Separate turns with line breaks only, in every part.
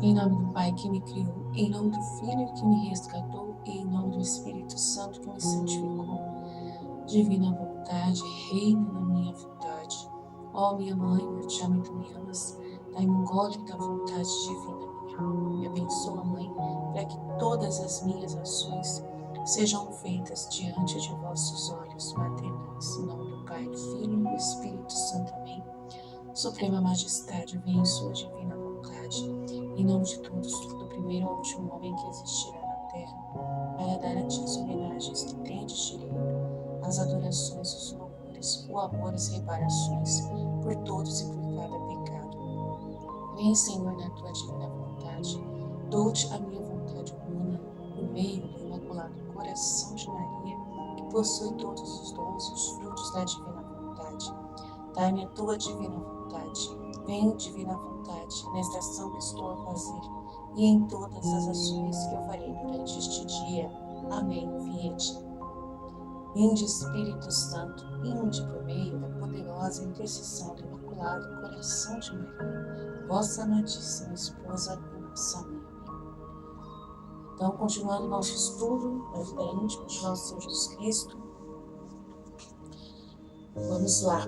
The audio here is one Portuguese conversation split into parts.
Em nome do Pai que me criou, em nome do Filho que me resgatou e em nome do Espírito Santo que me santificou. Divina vontade, reina na minha vontade. Ó minha mãe, eu te amo e tu me amas. Dai-me um gole da vontade divina na minha alma. Me abençoa, Mãe, para que todas as minhas ações sejam feitas diante de vossos olhos maternais. Em nome do Pai, do Filho e do Espírito Santo. Amém. Suprema Majestade, vem em sua divina vontade, em nome de todos, do primeiro ao último homem que existirá na terra, para dar a ti as homenagens que tendes direito, as adorações, os louvores, o amor, as reparações, por todos e por cada pecado. Vem, Senhor, na tua divina vontade, dou-te a minha vontade humana, por meio do imaculado coração de Maria, que possui todos os dons e os frutos da divina vontade. Dai-me a tua divina vontade. Vem, divina vontade, nesta ação que estou a fazer e em todas as ações que eu farei durante este dia. Amém. Viete. Vinde, Espírito Santo, vinde por meio da poderosa intercessão do Imaculado Coração de Maria, vossa amadíssima esposa e nossa mãe. Então, continuando nosso estudo da vida íntima de nosso Senhor Jesus Cristo, vamos lá.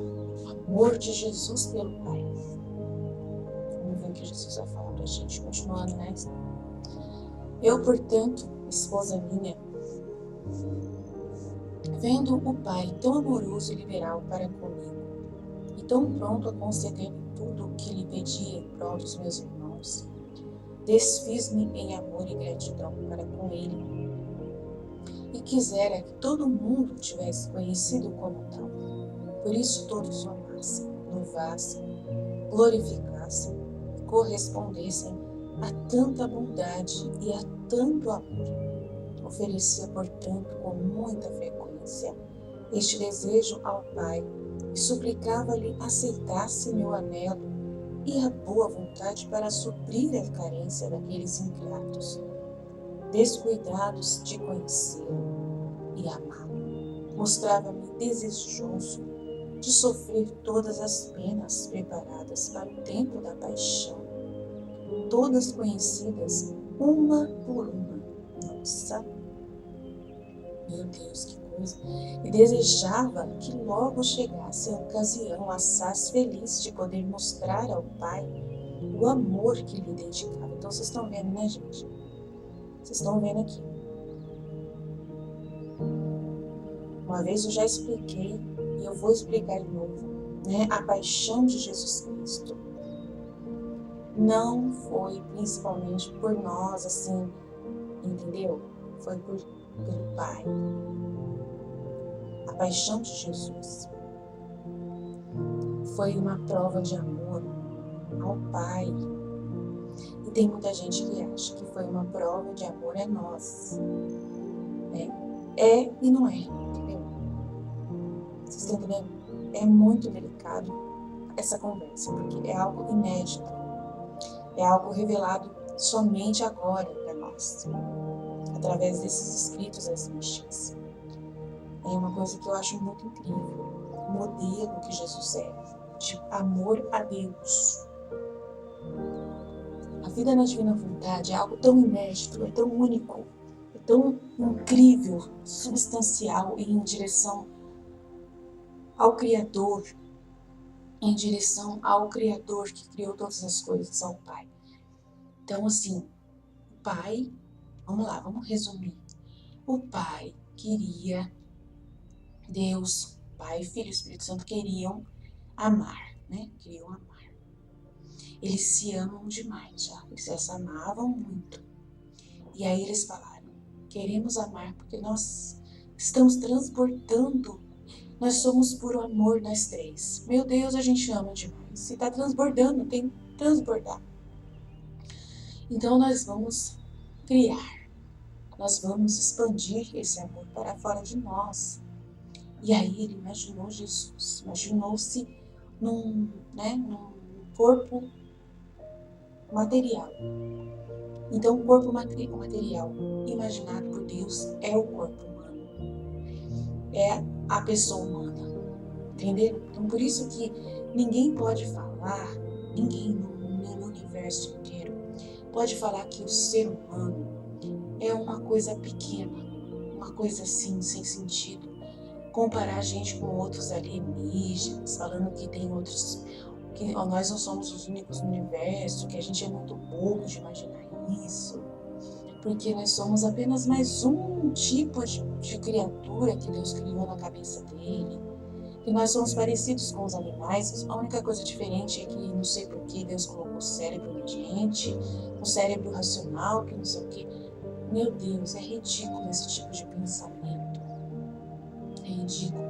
Amor de Jesus pelo Pai. Vamos ver o que Jesus vai falar pra gente, continuando, né? Eu, portanto, esposa minha, vendo o Pai tão amoroso e liberal para comigo, e tão pronto a conceder-me tudo o que lhe pedia em prol dos meus irmãos, desfiz-me em amor e gratidão para com ele, e quisera que todo mundo tivesse conhecido como tal. Por isso todos o amassem, louvassem, glorificassem e correspondessem a tanta bondade e a tanto amor. Oferecia, portanto, com muita frequência este desejo ao Pai e suplicava-lhe aceitasse meu anelo e a boa vontade para suprir a carência daqueles ingratos, descuidados de conhecê-lo e amá-lo. Mostrava-me desejoso de sofrer todas as penas preparadas para o tempo da paixão, todas conhecidas uma por uma. Nossa, meu Deus, que coisa! E desejava que logo chegasse a ocasião assaz feliz de poder mostrar ao Pai o amor que lhe dedicava. Então vocês estão vendo, né, gente? Vocês estão vendo aqui. Uma vez eu já expliquei e eu vou explicar de novo, né? A paixão de Jesus Cristo não foi principalmente por nós, assim, entendeu? Foi pelo Pai. A paixão de Jesus foi uma prova de amor ao Pai. E tem muita gente que acha que foi uma prova de amor a nós. É e não é, entendeu? Vocês estão entendendo? É muito delicado essa conversa, porque é algo inédito. É algo revelado somente agora para nós, através desses escritos das místicas. É uma coisa que eu acho muito incrível, o modelo que Jesus é, de amor a Deus. A vida na divina vontade é algo tão inédito, é tão único, é tão incrível, substancial e em direção ao Criador, em direção ao Criador que criou todas as coisas, ao Pai. Então, assim, o Pai, vamos lá, vamos resumir. O Pai queria, Deus, Pai, Filho e Espírito Santo queriam amar, né? Queriam amar. Eles se amam demais já, eles já se amavam muito. E aí eles falaram, queremos amar porque nós estamos transbordando, nós somos puro amor nós três. Meu Deus, a gente ama demais. Se está transbordando, tem que transbordar. Então nós vamos criar, nós vamos expandir esse amor para fora de nós. E aí ele imaginou Jesus, imaginou-se num corpo material. Então o corpo material imaginado por Deus é o corpo humano, é a pessoa humana, entenderam? Então por isso que ninguém pode falar, ninguém no universo inteiro pode falar que o ser humano é uma coisa pequena, uma coisa assim, sem sentido. Comparar a gente com outros alienígenas, falando que tem outros, que nós não somos os únicos no universo, que a gente é muito bobo de imaginar isso, porque nós somos apenas mais um tipo de criatura que Deus criou na cabeça dele, que nós somos parecidos com os animais. A única coisa diferente é que não sei por que Deus colocou o cérebro na gente, um cérebro racional, que não sei o que. Meu Deus, é ridículo esse tipo de pensamento. É ridículo,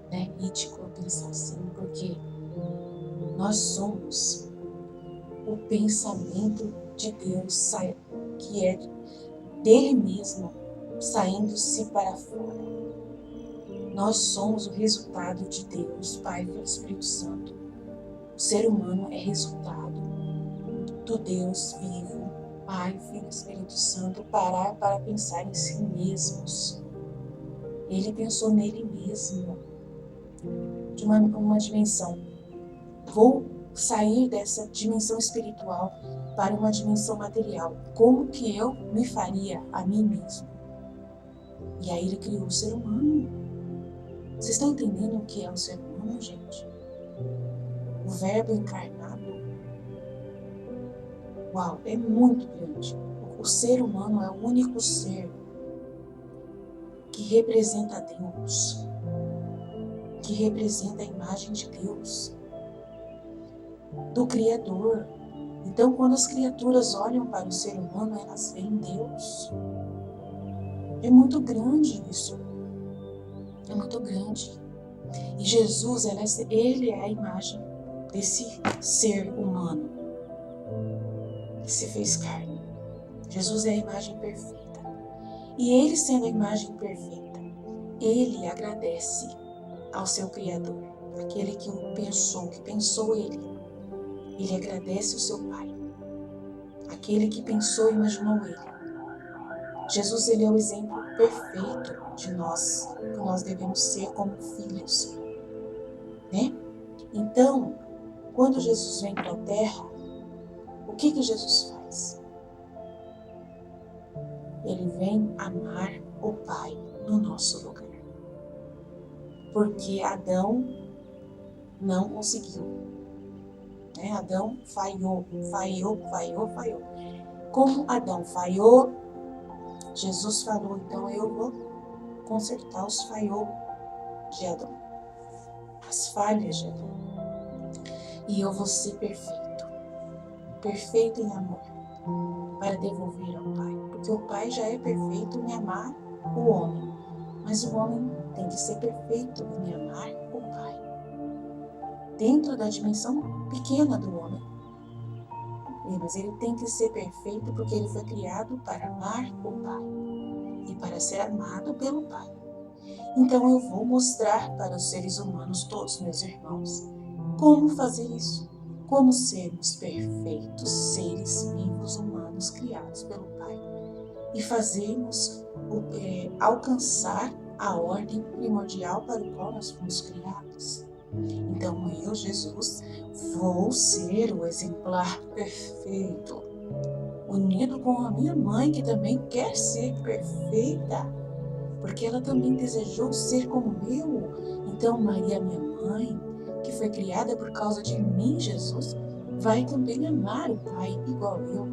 né? Ridículo pensar assim, porque nós somos o pensamento de Deus, que é dele mesmo, saindo-se para fora. Nós somos o resultado de Deus, Pai, Filho e Espírito Santo. O ser humano é resultado do Deus vivo, Pai, Filho e Espírito Santo, parar para pensar em si mesmos. Ele pensou nele mesmo, de uma dimensão. Vou sair dessa dimensão espiritual para uma dimensão material. Como que eu me faria a mim mesmo? E aí ele criou o ser humano. Vocês estão entendendo o que é o ser humano, gente? O verbo encarnado. Uau, é muito grande. O ser humano é o único ser que representa Deus, que representa a imagem de Deus, do Criador. Então, quando as criaturas olham para o ser humano, elas veem Deus. É muito grande isso. É muito grande. E Jesus, ele é a imagem desse ser humano que se fez carne. Jesus é a imagem perfeita. E ele, sendo a imagem perfeita, ele agradece ao seu Criador, aquele que o pensou, que pensou ele. Ele agradece ao seu Pai, aquele que pensou e imaginou ele. Jesus, ele é o exemplo perfeito de nós, que nós devemos ser como filhos, né? Então, quando Jesus vem para a terra, o que Jesus faz? Ele vem amar o Pai no nosso lugar. Porque Adão não conseguiu, né? Adão falhou. Como Adão falhou, Jesus falou, então eu vou consertar os falhos de Adão, as falhas de Adão. E eu vou ser perfeito, perfeito em amor, para devolver ao Pai. Porque o Pai já é perfeito em amar o homem, mas o homem tem que ser perfeito em amar o Pai, dentro da dimensão pequena do homem. Mas ele tem que ser perfeito porque ele foi criado para amar o Pai e para ser amado pelo Pai. Então eu vou mostrar para os seres humanos, todos meus irmãos, como fazer isso. Como sermos perfeitos seres vivos humanos criados pelo Pai e fazermos alcançar a ordem primordial para o qual nós fomos criados. Então eu, Jesus, vou ser o exemplar perfeito, unido com a minha mãe, que também quer ser perfeita, porque ela também desejou ser como eu. Então Maria, minha mãe, que foi criada por causa de mim, Jesus, vai também amar o Pai igual eu.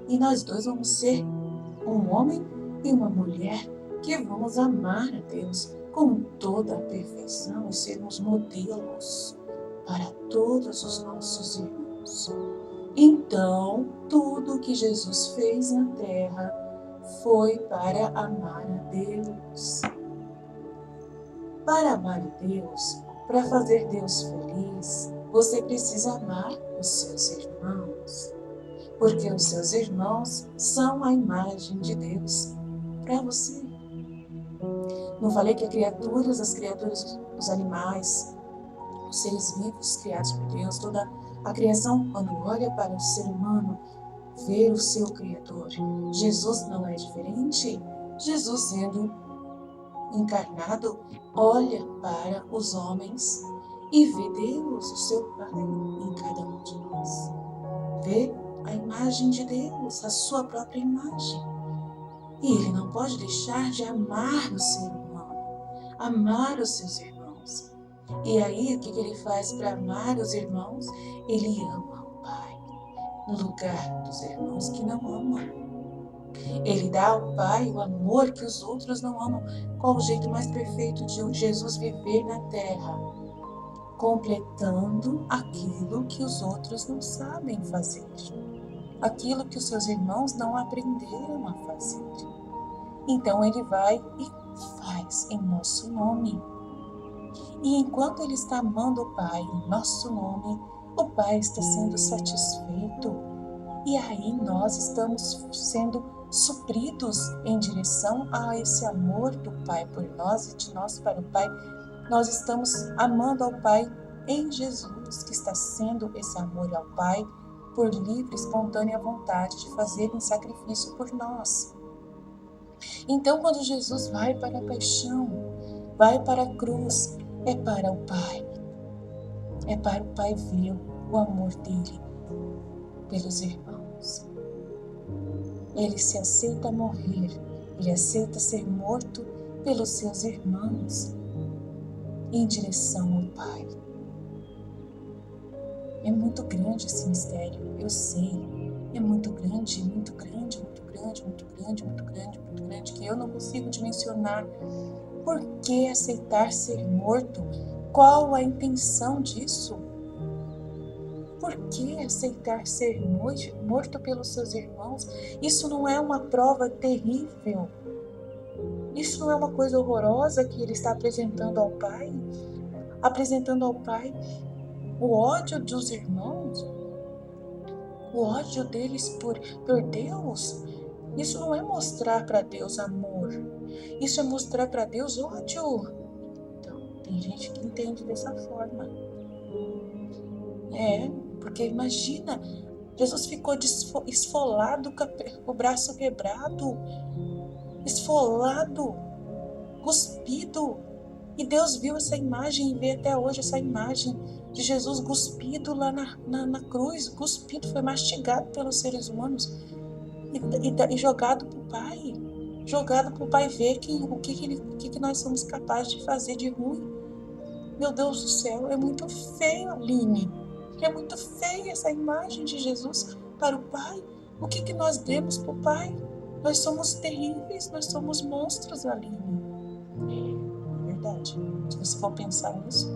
E nós dois vamos ser um homem e uma mulher que vamos amar a Deus com toda a perfeição e sermos modelos para todos os nossos irmãos. Então, tudo que Jesus fez na terra foi para amar a Deus. Para amar a Deus, para fazer Deus feliz, você precisa amar os seus irmãos, porque os seus irmãos são a imagem de Deus para você. Não falei que as criaturas, os animais, os seres vivos criados por Deus, toda a criação, quando olha para o ser humano, vê o seu Criador. Jesus não é diferente. Jesus, sendo encarnado, olha para os homens e vê Deus, o seu Pai, em cada um de nós. Vê a imagem imagem de Deus, a sua própria imagem. E ele não pode deixar de amar o ser humano, amar os seus irmãos. E aí, o que ele faz para amar os irmãos? Ele ama o Pai, no lugar dos irmãos que não amam. Ele dá ao Pai o amor que os outros não amam. Qual o jeito mais perfeito de Jesus viver na terra? Completando aquilo que os outros não sabem fazer. Aquilo que os seus irmãos não aprenderam a fazer. Então ele vai e faz em nosso nome. E enquanto ele está amando o Pai em nosso nome, o Pai está sendo satisfeito. E aí nós estamos sendo supridos em direção a esse amor do Pai por nós e de nós para o Pai. Nós estamos amando ao Pai em Jesus, que está sendo esse amor ao Pai por livre, espontânea vontade de fazer um sacrifício por nós. Então, quando Jesus vai para a paixão, vai para a cruz, é para o Pai. É para o Pai ver o amor dele pelos irmãos. Ele se aceita morrer, ele aceita ser morto pelos seus irmãos, em direção ao Pai. É muito grande esse mistério, eu sei. É muito grande, muito grande, muito grande, muito grande, muito grande, muito grande, que eu não consigo dimensionar. Por que aceitar ser morto? Qual a intenção disso? Por que aceitar ser morto pelos seus irmãos? Isso não é uma prova terrível? Isso não é uma coisa horrorosa que ele está apresentando ao Pai? Apresentando ao Pai o ódio dos irmãos? O ódio deles por Deus? Isso não é mostrar para Deus amor. Isso é mostrar para Deus ódio. Então, tem gente que entende dessa forma. Porque imagina, Jesus ficou esfolado, com o braço quebrado, esfolado, cuspido. E Deus viu essa imagem e vê até hoje essa imagem de Jesus cuspido lá na cruz, cuspido, foi mastigado pelos seres humanos e jogado para o Pai. Jogado para o Pai ver o que nós somos capazes de fazer de ruim. Meu Deus do céu, é muito feio, Aline. É muito feia essa imagem de Jesus para o Pai. O que nós demos para o Pai? Nós somos terríveis, nós somos monstros, Aline. É verdade, se você for pensar nisso.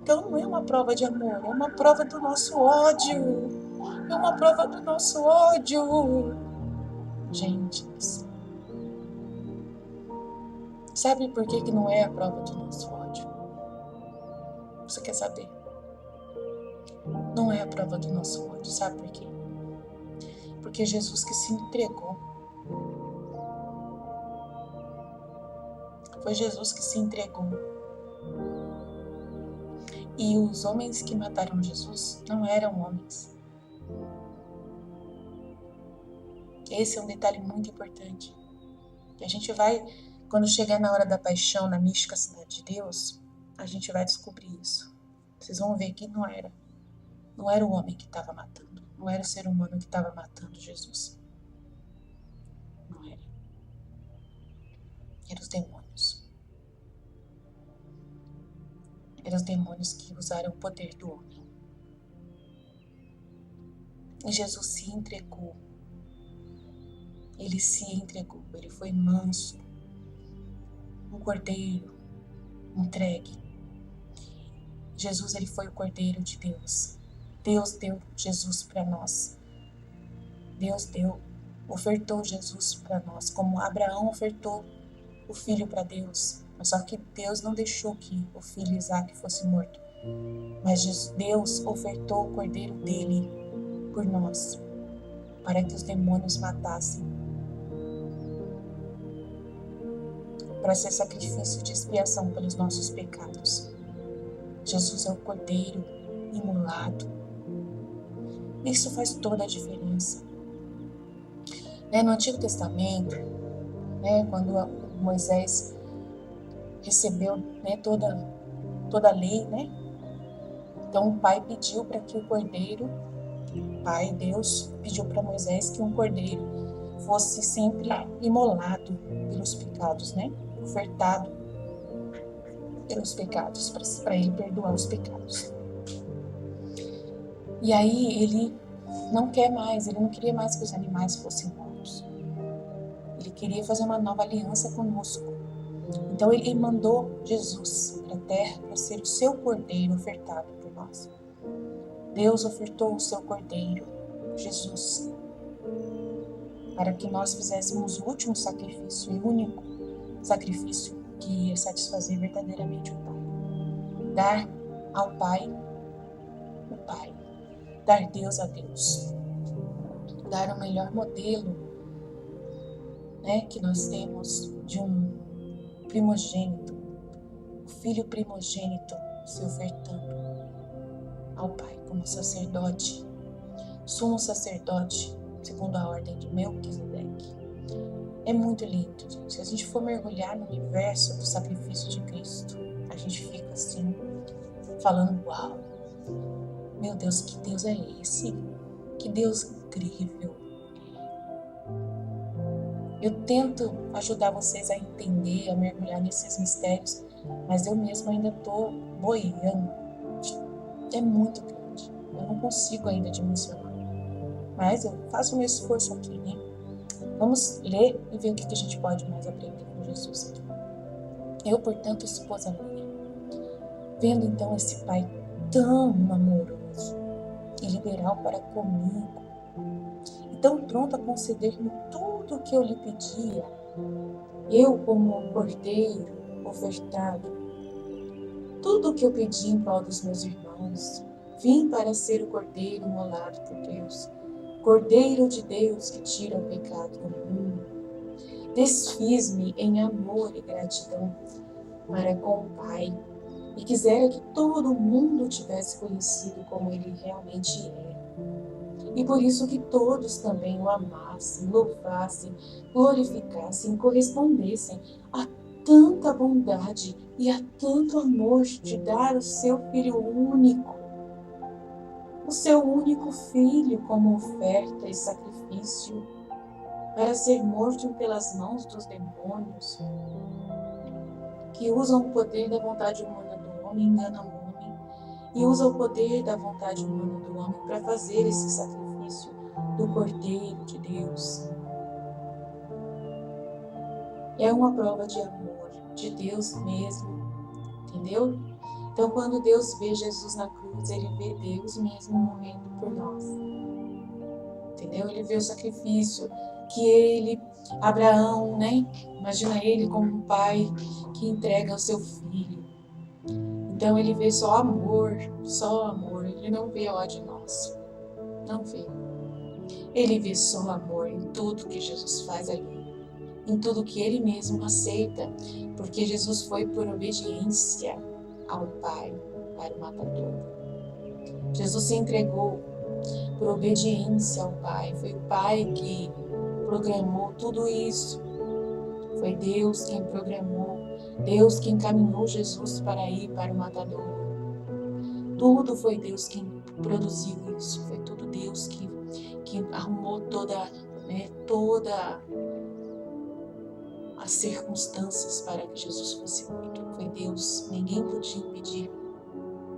Então não é uma prova de amor, é uma prova do nosso ódio. É uma prova do nosso ódio. Gente, sabe por que não é a prova do nosso ódio? Você quer saber? Não é a prova do nosso ódio, sabe por quê? Porque Jesus que se entregou. Foi Jesus que se entregou. E os homens que mataram Jesus não eram homens. Esse é um detalhe muito importante. E a gente vai, quando chegar na hora da paixão, na mística cidade de Deus, a gente vai descobrir isso. Vocês vão ver que não era o homem que estava matando. Não era o ser humano que estava matando Jesus. Não era. Eram os demônios. Eram os demônios que usaram o poder do homem. E Jesus se entregou. Ele se entregou. Ele foi manso. Um cordeiro entregue. Jesus, ele foi o cordeiro de Deus. Deus deu Jesus para nós. Deus ofertou Jesus para nós, como Abraão ofertou o filho para Deus. Mas só que Deus não deixou que o filho Isaac fosse morto. Mas Deus ofertou o cordeiro dele por nós, para que os demônios matassem. Para ser sacrifício de expiação pelos nossos pecados. Jesus é o cordeiro imolado. Isso faz toda a diferença. No Antigo Testamento, quando Moisés recebeu toda a lei, então o pai pediu para que o cordeiro
Pai, Deus pediu para Moisés que um cordeiro fosse sempre imolado pelos pecados, né? Ofertado pelos pecados, para ele perdoar os pecados. E aí ele não quer mais, ele não queria mais que os animais fossem mortos. Ele queria fazer uma nova aliança conosco. Então ele mandou Jesus para a terra para ser o seu cordeiro ofertado por nós. Deus ofertou o seu cordeiro, Jesus, para que nós fizéssemos o último sacrifício e único sacrifício que ia satisfazer verdadeiramente o Pai. Dar ao Pai o Pai. Dar Deus a Deus. Dar o melhor modelo, né, que nós temos de um primogênito, o filho primogênito se ofertando ao Pai como sacerdote, sumo sacerdote, segundo a ordem de Melquisedeque. É muito lindo, gente. Se a gente for mergulhar no universo do sacrifício de Cristo, a gente fica assim, falando, uau, meu Deus, que Deus é esse? Que Deus incrível. Eu tento ajudar vocês a entender, a mergulhar nesses mistérios, mas eu mesma ainda estou boiando. É muito grande. Eu não consigo ainda dimensionar. Mas eu faço o meu esforço aqui, né? Vamos ler e ver o que a gente pode mais aprender com Jesus aqui. Eu, portanto, esposa minha, vendo então esse Pai tão amoroso e liberal para comigo, e tão pronto a conceder-me tudo o que eu lhe pedia, eu, como cordeiro ofertado, tudo o que eu pedi em prol dos meus irmãos, vim para ser o cordeiro imolado por Deus, Cordeiro de Deus que tira o pecado do mundo. Desfiz-me em amor e gratidão para com o Pai, e quisera que todo mundo tivesse conhecido como Ele realmente é. E por isso que todos também o amassem, louvassem, glorificassem, correspondessem a tanta bondade e a tanto amor de dar o seu Filho único, o seu único Filho como oferta e sacrifício, para ser morto pelas mãos dos demônios, que usam o poder da vontade humana do homem, enganam o homem, e usam o poder da vontade humana do homem para fazer esse sacrifício do Cordeiro de Deus. É uma prova de amor de Deus mesmo, entendeu? Então, quando Deus vê Jesus na cruz, Ele vê Deus mesmo morrendo por nós, entendeu? Ele vê o sacrifício que ele, Abraão, né? Imagina ele como um pai que entrega o seu filho. Então ele vê só amor, ele não vê ódio nosso, não vê. Ele vê só amor em tudo que Jesus faz ali, em tudo que ele mesmo aceita, porque Jesus foi por obediência ao Pai para o matadouro. Jesus se entregou por obediência ao Pai, foi o Pai que programou tudo isso. Foi Deus quem programou, Deus quem encaminhou Jesus para ir para o matadouro. Tudo foi Deus quem produziu isso, foi tudo Deus que arrumou toda as circunstâncias para que Jesus fosse morto. Foi Deus, ninguém podia impedir,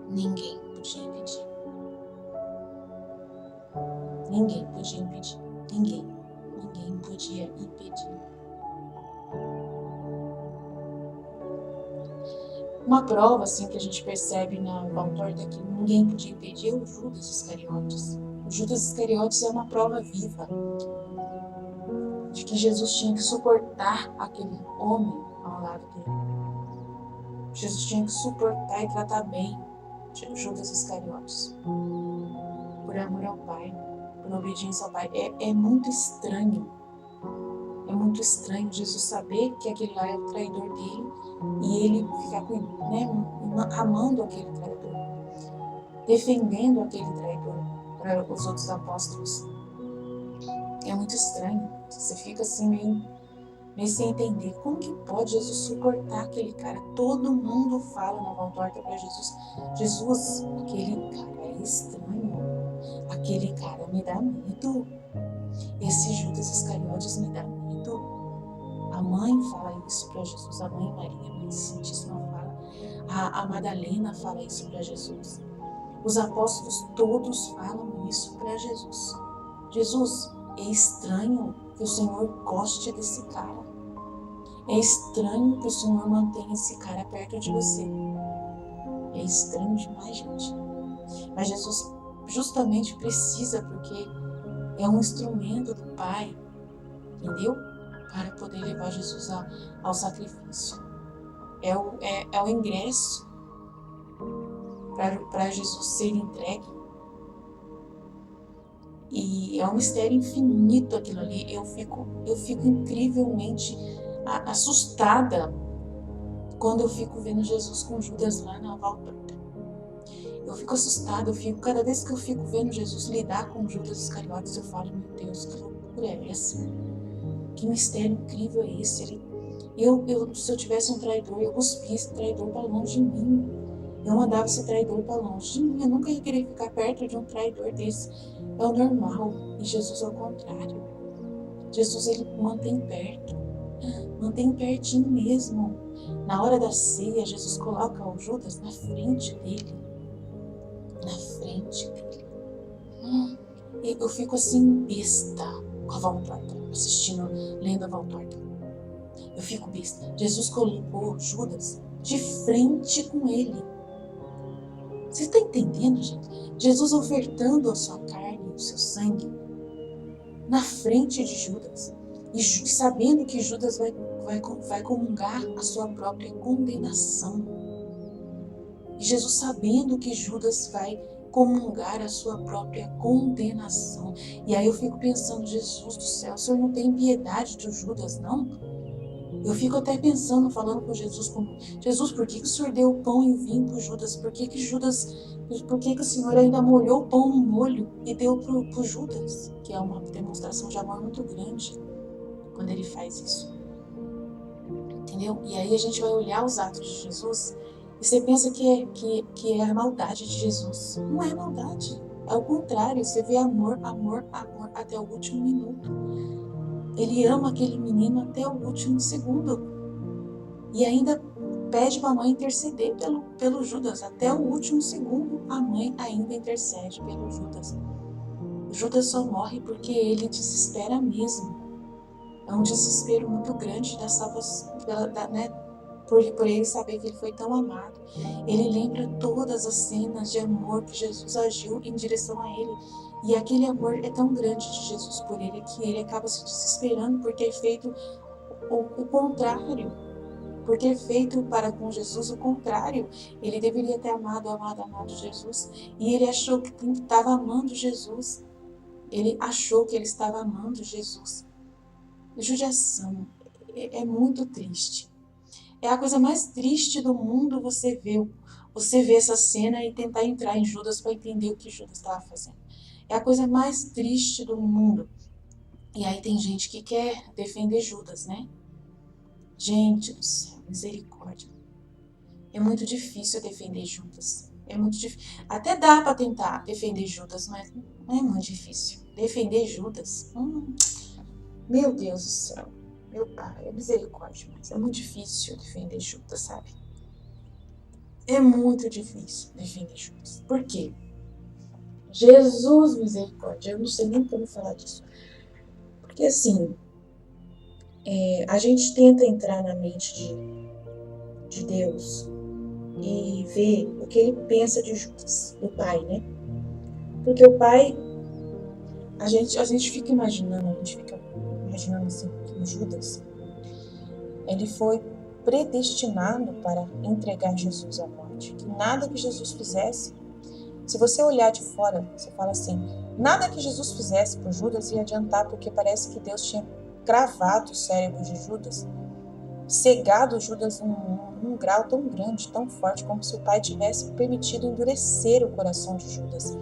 ninguém podia impedir. Ninguém podia impedir, ninguém podia impedir. Uma prova assim que a gente percebe na autor que ninguém podia impedir é o Judas Iscariotes. O Judas Iscariotes é uma prova viva de que Jesus tinha que suportar aquele homem ao lado dele. Jesus tinha que suportar e tratar bem Judas Iscariotes. Por amor ao Pai, por obediência ao Pai. É muito estranho. É muito estranho Jesus saber que aquele lá é o traidor dele e ele ficar amando aquele traidor, defendendo aquele traidor para os outros apóstolos. É muito estranho. Você fica assim meio sem entender. Como que pode Jesus suportar aquele cara? Todo mundo fala na mão torta para Jesus. Jesus, aquele cara é estranho.
aquele cara me dá medo. Esse Judas Iscariotes me dá medo. A mãe fala isso para Jesus, a mãe Maria, mãe Santíssima, fala. A Madalena fala isso para Jesus. Os apóstolos todos falam isso para Jesus. Jesus, é estranho que o Senhor goste desse cara. É estranho que o Senhor mantenha esse cara perto de você. É estranho demais, gente. Mas Jesus justamente precisa, porque é um instrumento do Pai, entendeu? Para poder levar Jesus ao sacrifício. É o ingresso para Jesus ser entregue. E é um mistério infinito aquilo ali. Eu fico incrivelmente assustada quando eu fico vendo Jesus com Judas lá na volta. Eu fico assustada, cada vez que eu fico vendo Jesus lidar com Judas Iscariotes, eu falo, meu Deus, que loucura é essa? Que mistério incrível é esse? Se eu tivesse um traidor, eu cuspia esse traidor para longe de mim. Eu mandava esse traidor para longe de mim. Eu nunca ia querer ficar perto de um traidor desse. É o normal. E Jesus é o contrário. Jesus, ele mantém perto. Mantém pertinho mesmo. Na hora da ceia, Jesus coloca o Judas na frente dele. Na frente dele. Eu fico assim, besta, com a Valtorta, lendo a Valtorta. Eu fico besta. Jesus colocou Judas de frente com ele. Você está entendendo, gente? Jesus ofertando a sua carne, o seu sangue, na frente de Judas. E sabendo que Judas vai comungar a sua própria condenação. E Jesus sabendo que Judas vai comungar a sua própria condenação. E aí eu fico pensando, Jesus do céu, o Senhor não tem piedade de Judas, não? Eu fico até pensando, falando com Jesus, como, Jesus, por que o Senhor deu o pão e o vinho para Judas? Por que o Senhor ainda molhou o pão no molho e deu para Judas? Que é uma demonstração de amor muito grande quando ele faz isso. Entendeu? E aí a gente vai olhar os atos de Jesus e você pensa que é a maldade de Jesus. Não é maldade. É o contrário. Você vê amor até o último minuto. Ele ama aquele menino até o último segundo. E ainda pede para a mãe interceder pelo Judas. Até o último segundo, a mãe ainda intercede pelo Judas. O Judas só morre porque ele desespera mesmo. É um desespero muito grande da salvação, né? Por ele saber que ele foi tão amado. Ele lembra todas as cenas de amor que Jesus agiu em direção a ele. E aquele amor é tão grande de Jesus por ele que ele acaba se desesperando por ter feito o contrário. Por ter feito para com Jesus o contrário. Ele deveria ter amado Jesus. E ele achou que estava amando Jesus. Ele achou que ele estava amando Jesus. Judiação é muito triste. É a coisa mais triste do mundo você ver essa cena e tentar entrar em Judas para entender o que Judas estava fazendo. É a coisa mais triste do mundo. E aí tem gente que quer defender Judas, né? Gente do céu, misericórdia. É muito difícil defender Judas. É muito difícil. Até dá para tentar defender Judas, mas não é muito difícil. Defender Judas, meu Deus do céu. Meu pai, é misericórdia, mas é muito difícil defender Judas, sabe? É muito difícil defender Judas. Por quê? Jesus, misericórdia, eu não sei nem como falar disso. Porque assim, a gente tenta entrar na mente de Deus e ver o que ele pensa de Judas, do pai, né? Porque o pai, a gente fica imaginando assim, que o Judas, ele foi predestinado para entregar Jesus à morte. Que nada que Jesus fizesse, se você olhar de fora, você fala assim, nada que Jesus fizesse por Judas ia adiantar, porque parece que Deus tinha cravado o cérebro de Judas, cegado Judas num grau tão grande, tão forte, como se o pai tivesse permitido endurecer o coração de Judas,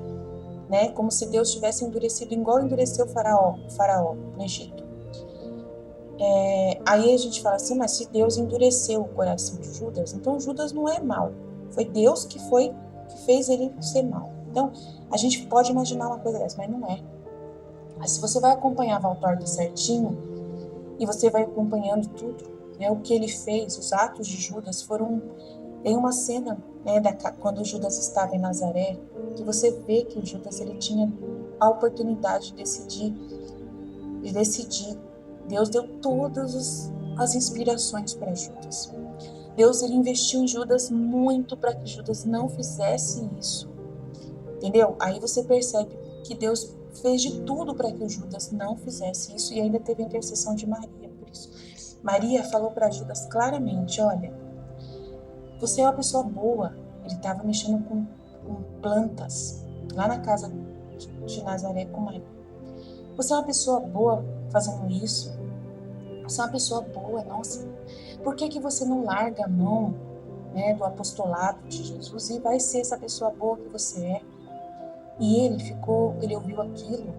né? Como se Deus tivesse endurecido, igual endureceu o faraó no Egito. Aí a gente fala assim, mas se Deus endureceu o coração de Judas, então Judas não é mau. Foi Deus que fez ele ser mau.
Então, a gente pode imaginar uma coisa dessa, mas não é. Mas se você vai acompanhar a Valtorta certinho, e você vai acompanhando tudo, né, o que ele fez, os atos de Judas foram... Tem uma cena, né, quando Judas estava em Nazaré, que você vê que o Judas ele tinha a oportunidade de decidir. Deus deu todas as inspirações para Judas. Deus ele investiu em Judas muito para que Judas não fizesse isso. Entendeu? Aí você percebe que Deus fez de tudo para que o Judas não fizesse isso e ainda teve a intercessão de Maria por isso. Maria falou para Judas claramente, olha, você é uma pessoa boa. Ele estava mexendo com plantas lá na casa de Nazaré com Maria. Você é uma pessoa boa fazendo isso? Você é uma pessoa boa, nossa. Por que você não larga a mão, né, do apostolado de Jesus e vai ser essa pessoa boa que você é? E ele ouviu aquilo,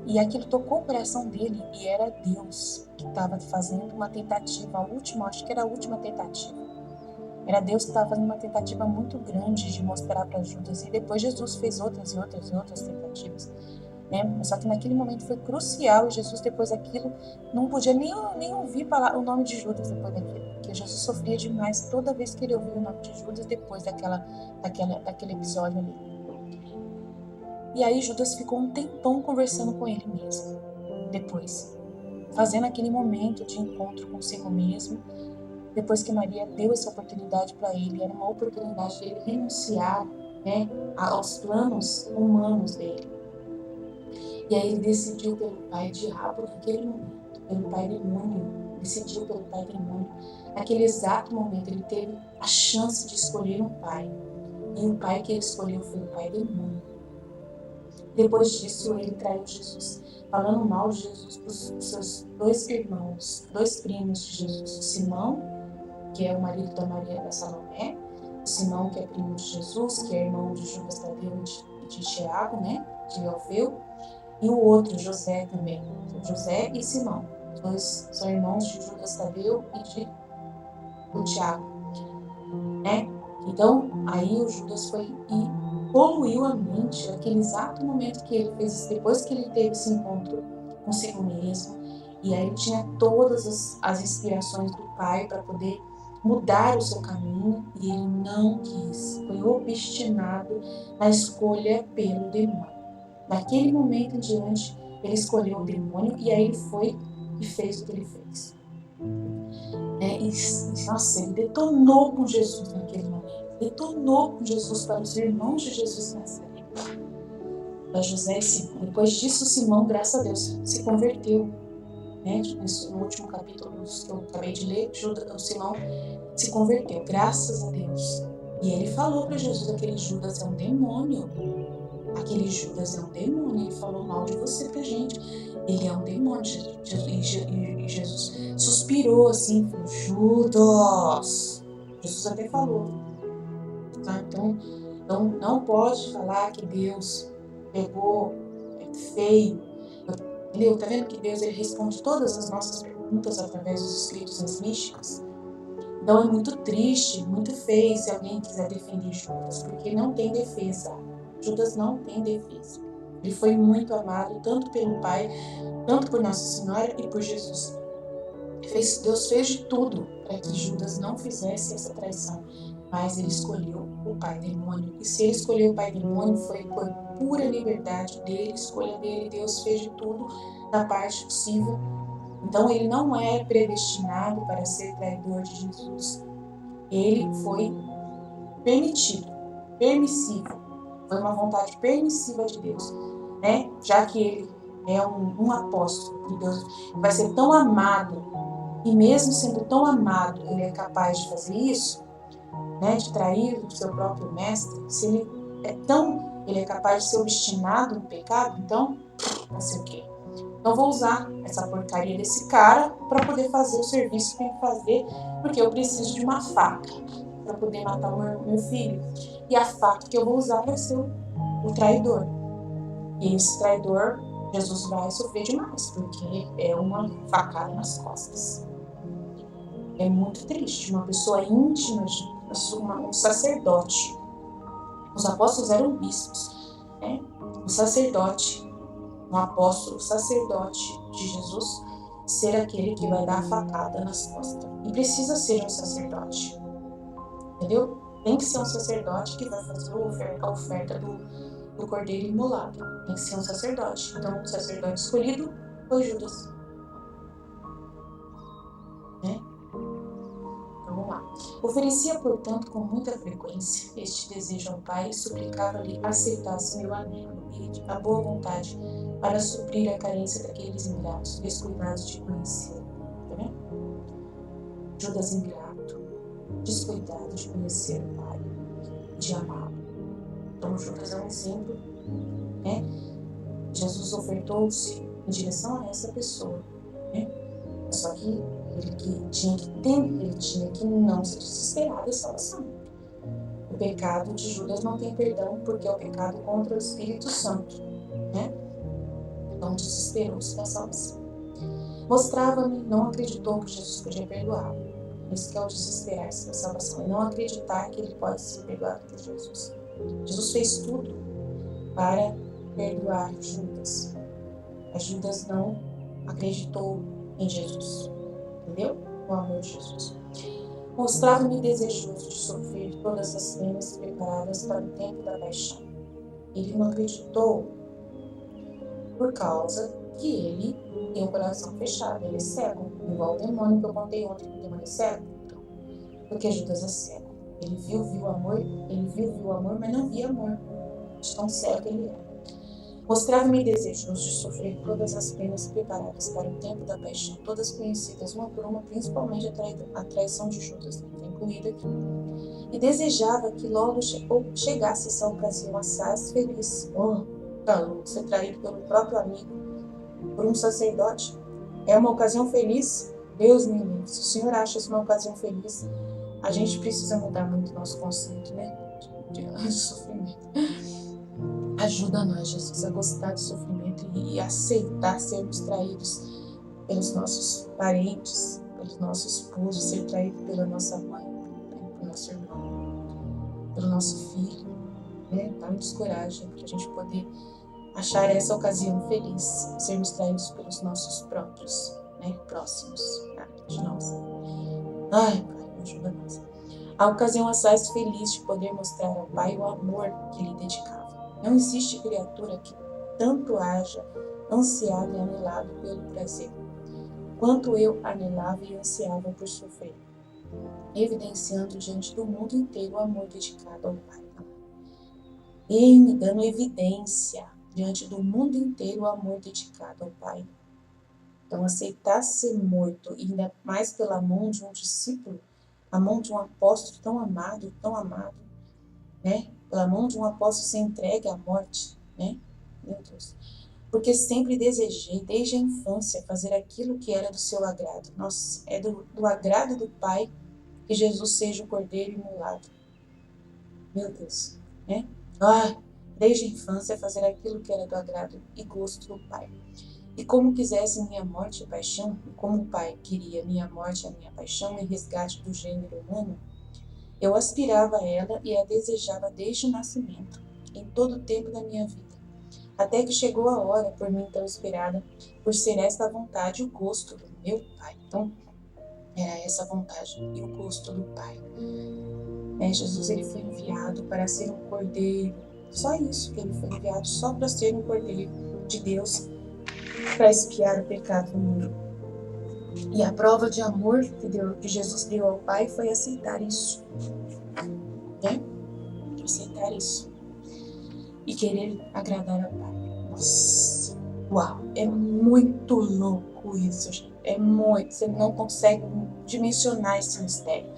e aquilo tocou o coração dele, e era Deus que estava fazendo uma tentativa, acho que era a última tentativa. Era Deus que estava fazendo uma tentativa muito grande de mostrar para Judas, e depois Jesus fez outras tentativas. Né? Só que naquele momento foi crucial, e Jesus depois daquilo não podia nem ouvir falar o nome de Judas depois daquilo, porque Jesus sofria demais toda vez que ele ouvia o nome de Judas depois daquele episódio ali. E aí Judas ficou um tempão conversando com ele mesmo, depois, fazendo aquele momento de encontro consigo mesmo, depois que Maria deu essa oportunidade para ele. Era uma oportunidade dele renunciar, né, aos planos humanos dele. E aí ele decidiu pelo pai diabo naquele momento, pelo pai demônio, decidiu pelo pai demônio. Naquele exato momento ele teve a chance de escolher um pai, e o pai que ele escolheu foi o pai demônio. Depois disso ele traiu Jesus, falando mal de Jesus para os seus dois irmãos, dois primos de Jesus, o Simão, que é o marido da Maria da Salomé, o Simão, que é primo de Jesus, que é irmão de Judas Tadeu e de Tiago, né, de Alfeu, e o outro, José também, José e Simão. Os dois são irmãos de Judas Tadeu e do Tiago, né? Então, aí o Judas foi e poluiu a mente naquele exato momento que ele fez isso, depois que ele teve esse encontro consigo mesmo, e aí ele tinha todas as inspirações do pai para poder mudar o seu caminho, e ele não quis, foi obstinado na escolha pelo demônio. Daquele momento em diante, ele escolheu o demônio, e aí ele foi e fez o que ele fez. Nossa, ele detonou com Jesus naquele momento. Detonou com Jesus para os irmãos de Jesus nessa época. Para José e Simão. Depois disso, Simão, graças a Deus, se converteu. Né? No último capítulo que eu acabei de ler, o Simão se converteu, graças a Deus. E ele falou para Jesus, aquele Judas é um demônio. Aquele Judas é um demônio. Ele falou mal de você pra gente. Ele é um demônio. E Jesus suspirou assim, falou, Judas. Jesus até falou. Tá? Então, não pode falar que Deus pegou feio. Entendeu? Tá vendo que Deus ele responde todas as nossas perguntas através dos escritos místicos? Então é muito triste, muito feio se alguém quiser defender Judas, porque não tem defesa. Judas não tem defesa. Ele foi muito amado, tanto pelo Pai, tanto por Nossa Senhora e por Jesus. Deus fez de tudo para que Judas não fizesse essa traição, mas ele escolheu o pai demônio. E se ele escolheu o pai demônio, foi por pura liberdade dele, escolha dele. Deus fez de tudo da parte possível. Então ele não é predestinado para ser traidor de Jesus. Ele foi permissivo. Foi uma vontade permissiva de Deus, né? Já que ele é um apóstolo de Deus, vai ser tão amado, e mesmo sendo tão amado, ele é capaz de fazer isso, né? De trair o seu próprio mestre. Se ele é capaz de ser obstinado no pecado, então vai ser o quê? Então vou usar essa porcaria desse cara para poder fazer o serviço que tem que fazer, porque eu preciso de uma faca para poder matar o meu filho. E a faca que eu vou usar vai ser o traidor. E esse traidor, Jesus vai sofrer demais, porque é uma facada nas costas. É muito triste. Uma pessoa íntima, um sacerdote. Os apóstolos eram bispos.
né? O sacerdote, um apóstolo sacerdote de Jesus, ser aquele que vai dar a facada nas costas. E precisa ser um sacerdote, entendeu? Tem que ser um sacerdote que vai fazer a oferta do cordeiro imolado. Tem que ser um sacerdote. Então, o sacerdote escolhido foi Judas, né? Então, vamos lá. Oferecia, portanto, com muita frequência este desejo ao Pai e suplicava-lhe aceitasse meu anelo e a boa vontade para suprir a carência daqueles ingratos, descuidados de conhecer. Tá vendo? Judas ingrato, descuidado de conhecer o Pai, de amá-lo. Então, Judas é um exemplo, né? Jesus ofertou-se em direção a essa pessoa, né? Só que ele tinha que não se desesperar da salvação. O pecado de Judas não tem perdão porque é o pecado contra o Espírito Santo, né? Então desesperou-se da salvação. Mostrava-me, não acreditou que Jesus podia perdoá-lo. Isso que é o desesperar-se da salvação, e não acreditar que ele pode ser perdoado por Jesus. Jesus fez tudo para perdoar Judas. Mas Judas não acreditou em Jesus, entendeu? No amor de Jesus. Mostrava-me desejoso de sofrer todas as penas preparadas para o tempo da paixão. Ele não acreditou por causa que ele tem o coração fechado, ele é cego. Igual o demônio que eu contei ontem, que o demônio é cego. Então, porque Judas é cego. Ele viu o amor, mas não via amor. De tão cego que ele é. Mostrava-me desejoso de sofrer todas as penas preparadas para o tempo da paixão, todas conhecidas uma por uma, principalmente a traição de Judas, né? Está incluída aqui. E desejava que logo chegasse essa ocasião assaz feliz. Ser traído pelo próprio amigo, por um sacerdote, é uma ocasião feliz? Deus me livre. Se o Senhor acha isso uma ocasião feliz, a gente precisa mudar muito nosso conceito, né? De sofrimento. Ajuda nós, Jesus, a gostar do sofrimento e aceitar sermos traídos pelos nossos parentes, pelo nosso esposo, ser traído pela nossa mãe, pelo nosso irmão, pelo nosso filho, né? Dá uma descoragem para a gente poder achar essa ocasião feliz, sermos traídos pelos nossos próprios, né? Próximos de nós. Ai, Pai, ajuda nós. A ocasião assaz feliz de poder mostrar ao Pai o amor que lhe dedicava. Não existe criatura que tanto haja ansiado e anelado pelo prazer, quanto eu anelava e ansiava por sofrer, evidenciando diante do mundo inteiro o amor dedicado ao Pai. E me dando evidência diante do mundo inteiro o amor dedicado ao Pai. Então, aceitar ser morto, e ainda mais pela mão de um discípulo, a mão de um apóstolo tão amado, né? Pela mão de um apóstolo ser entregue à morte, né? Meu Deus. Porque sempre desejei, desde a infância, fazer aquilo que era do seu agrado. Nossa, é do agrado do Pai que Jesus seja o cordeiro imolado. Meu Deus, né? Desde a infância, fazer aquilo que era do agrado e gosto do Pai. E como quisesse minha morte e paixão, e como o Pai queria minha morte e a minha paixão e resgate do gênero humano, eu aspirava a ela e a desejava desde o nascimento, em todo o tempo da minha vida, até que chegou a hora, por mim tão esperada, por ser esta a vontade e o gosto do meu Pai. Então, era essa a vontade e o gosto do Pai. Jesus, ele foi enviado para ser um cordeiro, só isso, que ele foi enviado só para ser um cordeiro de Deus, para expiar o pecado do mundo. E a prova de amor que Jesus deu ao Pai foi aceitar isso, né? Aceitar isso e querer agradar ao Pai. Nossa, uau, é muito louco isso, gente. É muito, você não consegue dimensionar esse mistério.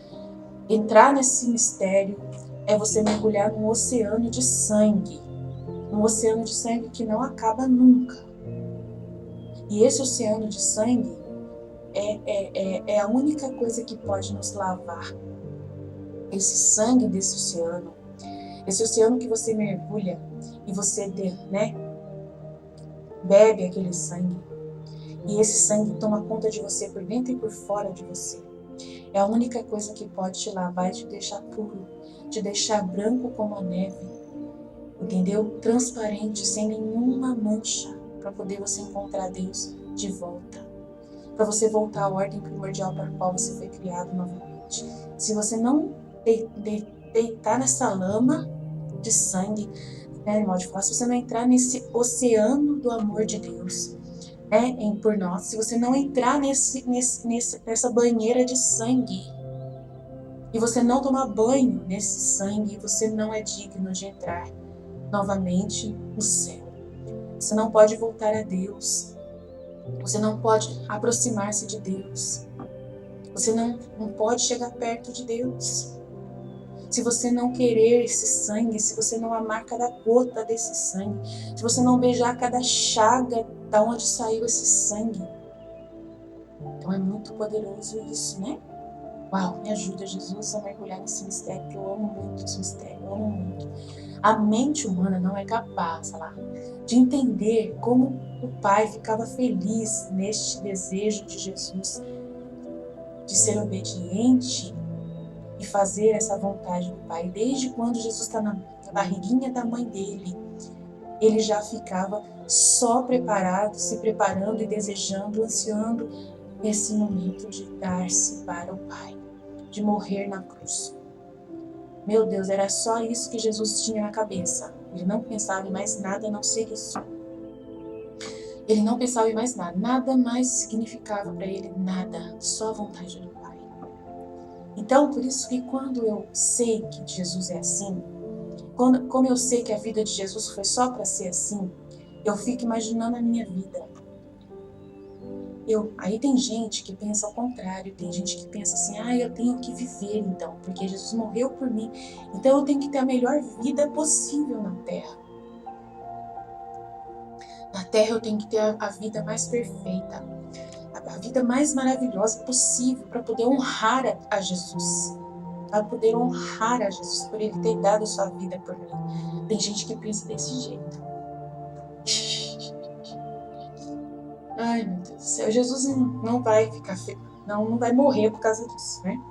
Entrar nesse mistério é você mergulhar num oceano de sangue, um oceano de sangue que não acaba nunca. E esse oceano de sangue é a única coisa que pode nos lavar. Esse sangue desse oceano, esse oceano que você mergulha e você, né, bebe aquele sangue. E esse sangue toma conta de você por dentro e por fora de você. É a única coisa que pode te lavar e te deixar puro, te deixar branco como a neve.
entendeu? Transparente, sem nenhuma mancha, para poder você encontrar Deus de volta, para você voltar à ordem primordial para a qual você foi criado novamente. Se você não deitar nessa lama de sangue, né, mal de falar, se você não entrar nesse oceano do amor de Deus, né, por nós, se você não entrar nessa banheira de sangue, e você não tomar banho nesse sangue, você não é digno de entrar novamente no céu. Você não pode voltar a Deus. Você não pode aproximar-se de Deus. Você não pode chegar perto de Deus. Se você não querer esse sangue, se você não amar cada gota desse sangue, se você não beijar cada chaga da onde saiu esse sangue. Então é muito poderoso isso, né? Uau, me ajuda, Jesus, a mergulhar nesse mistério, que eu amo muito esse mistério, eu amo muito. A mente humana não é capaz, de entender como o Pai ficava feliz neste desejo de Jesus de ser obediente e fazer essa vontade do Pai. Desde quando Jesus está na barriguinha da mãe dele, ele já ficava só preparado, se preparando e desejando, ansiando esse momento de dar-se para o Pai, de morrer na cruz. Meu Deus, era só isso que Jesus tinha na cabeça. Ele não pensava em mais nada a não ser isso. Ele não pensava em mais nada. Nada mais significava para ele nada. Só a vontade do Pai. Então, por isso que quando eu sei que Jesus é assim, como eu sei que a vida de Jesus foi só para ser assim, eu fico imaginando a minha vida. Aí tem gente que pensa ao contrário, tem gente que pensa assim, eu tenho que viver então, porque Jesus morreu por mim, então eu tenho que ter a melhor vida possível na Terra. Na Terra eu tenho que ter a vida mais perfeita, a vida mais maravilhosa possível, para poder honrar a Jesus, para poder honrar a Jesus por Ele ter dado a sua vida por mim. Tem gente que pensa desse jeito. Ai, meu Deus do céu, Jesus não vai ficar não vai morrer por causa disso, né?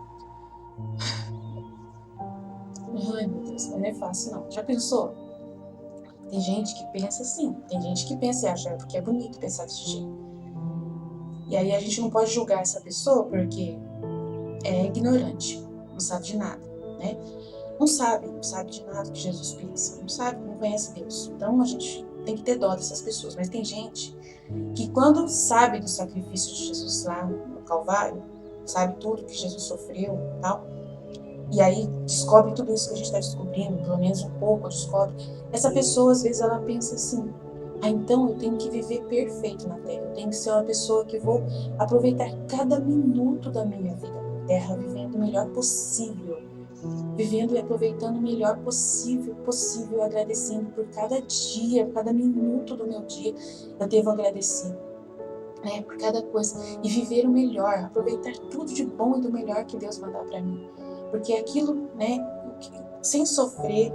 Ai, meu Deus, não é fácil não. Já pensou? Tem gente que pensa assim, tem gente que pensa e acha porque é bonito pensar desse jeito. E aí a gente não pode julgar essa pessoa porque é ignorante, não sabe de nada, né? Não sabe de nada que Jesus pensa, não conhece Deus. Então a gente tem que ter dó dessas pessoas. Mas tem gente que quando sabe do sacrifício de Jesus lá no Calvário, sabe tudo que Jesus sofreu e tal, e aí descobre tudo isso que a gente está descobrindo, pelo menos um pouco descobre, essa pessoa às vezes ela pensa assim, então eu tenho que viver perfeito na Terra, eu tenho que ser uma pessoa que vou aproveitar cada minuto da minha vida na Terra, vivendo o melhor possível, vivendo e aproveitando o melhor possível, agradecendo por cada dia, cada minuto do meu dia, eu devo agradecer, né, por cada coisa, e viver o melhor, aproveitar tudo de bom e do melhor que Deus mandar para mim, porque aquilo, né, sem sofrer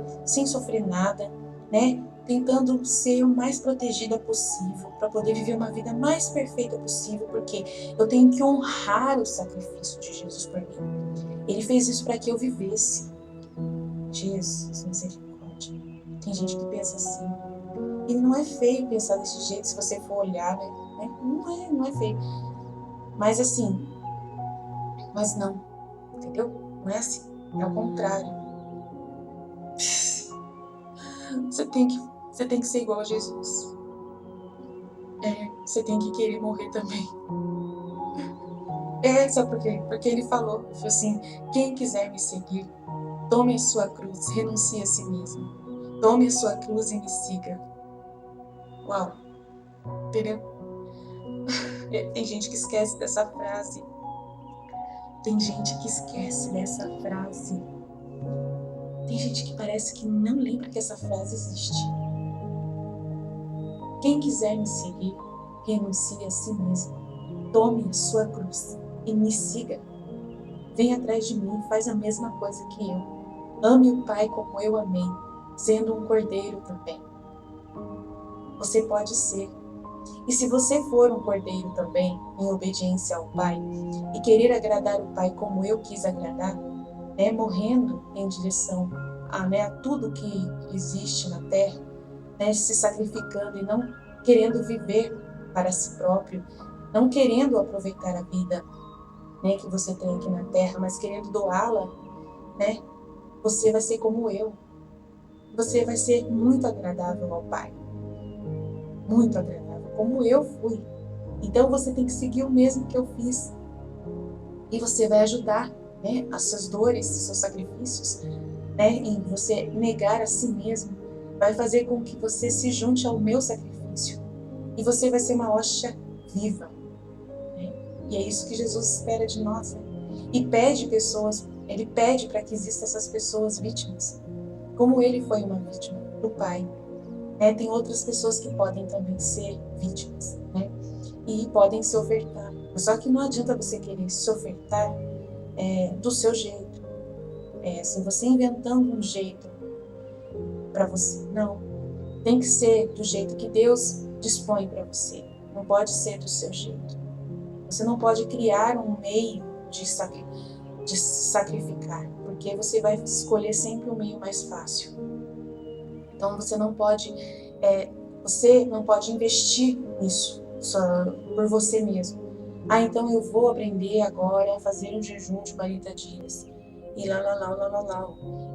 nada, né, tentando ser o mais protegida possível, para poder viver uma vida mais perfeita possível, porque eu tenho que honrar o sacrifício de Jesus por mim. Ele fez isso para que eu vivesse. Jesus, misericórdia. Tem gente que pensa assim. E não é feio pensar desse jeito, se você for olhar, né? Não é feio. Mas assim, mas não, entendeu? Não é assim, é o contrário. Você tem que ser igual a Jesus. Você tem que querer morrer também. Sabe por quê? Porque ele falou assim, quem quiser me seguir, tome a sua cruz, renuncie a si mesmo. Tome a sua cruz e me siga. Uau, entendeu? Tem gente que esquece dessa frase. Tem gente que esquece dessa frase. Tem gente que parece que não lembra que essa frase existe. Quem quiser me seguir, renuncie a si mesmo. Tome a sua cruz e me siga. Vem atrás de mim e faz a mesma coisa que eu. Ame o Pai como eu amei, sendo um cordeiro também. Você pode ser. E se você for um cordeiro também, em obediência ao Pai, e querer agradar o Pai como eu quis agradar, morrendo em direção né, a tudo que existe na Terra, né, se sacrificando e não querendo viver para si próprio, não querendo aproveitar a vida, né, que você tem aqui na Terra, mas querendo doá-la, né, você vai ser como eu. Você vai ser muito agradável ao Pai. Muito agradável, como eu fui. Então você tem que seguir o mesmo que eu fiz. E você vai ajudar, né, as suas dores, os seus sacrifícios, né, em você negar a si mesmo, vai fazer com que você se junte ao meu sacrifício. E você vai ser uma rocha viva. Né? E é isso que Jesus espera de nós. Né? E pede pessoas, ele pede para que existam essas pessoas vítimas. Como ele foi uma vítima do Pai. Né? Tem outras pessoas que podem também ser vítimas. Né? E podem se ofertar. Só que não adianta você querer se ofertar do seu jeito. Assim, você inventando um jeito para você. Não. Tem que ser do jeito que Deus dispõe para você. Não pode ser do seu jeito. Você não pode criar um meio de sacrificar, porque você vai escolher sempre o meio mais fácil. Então você não pode investir nisso só por você mesmo. Então eu vou aprender agora a fazer um jejum de 40 dias. E lá.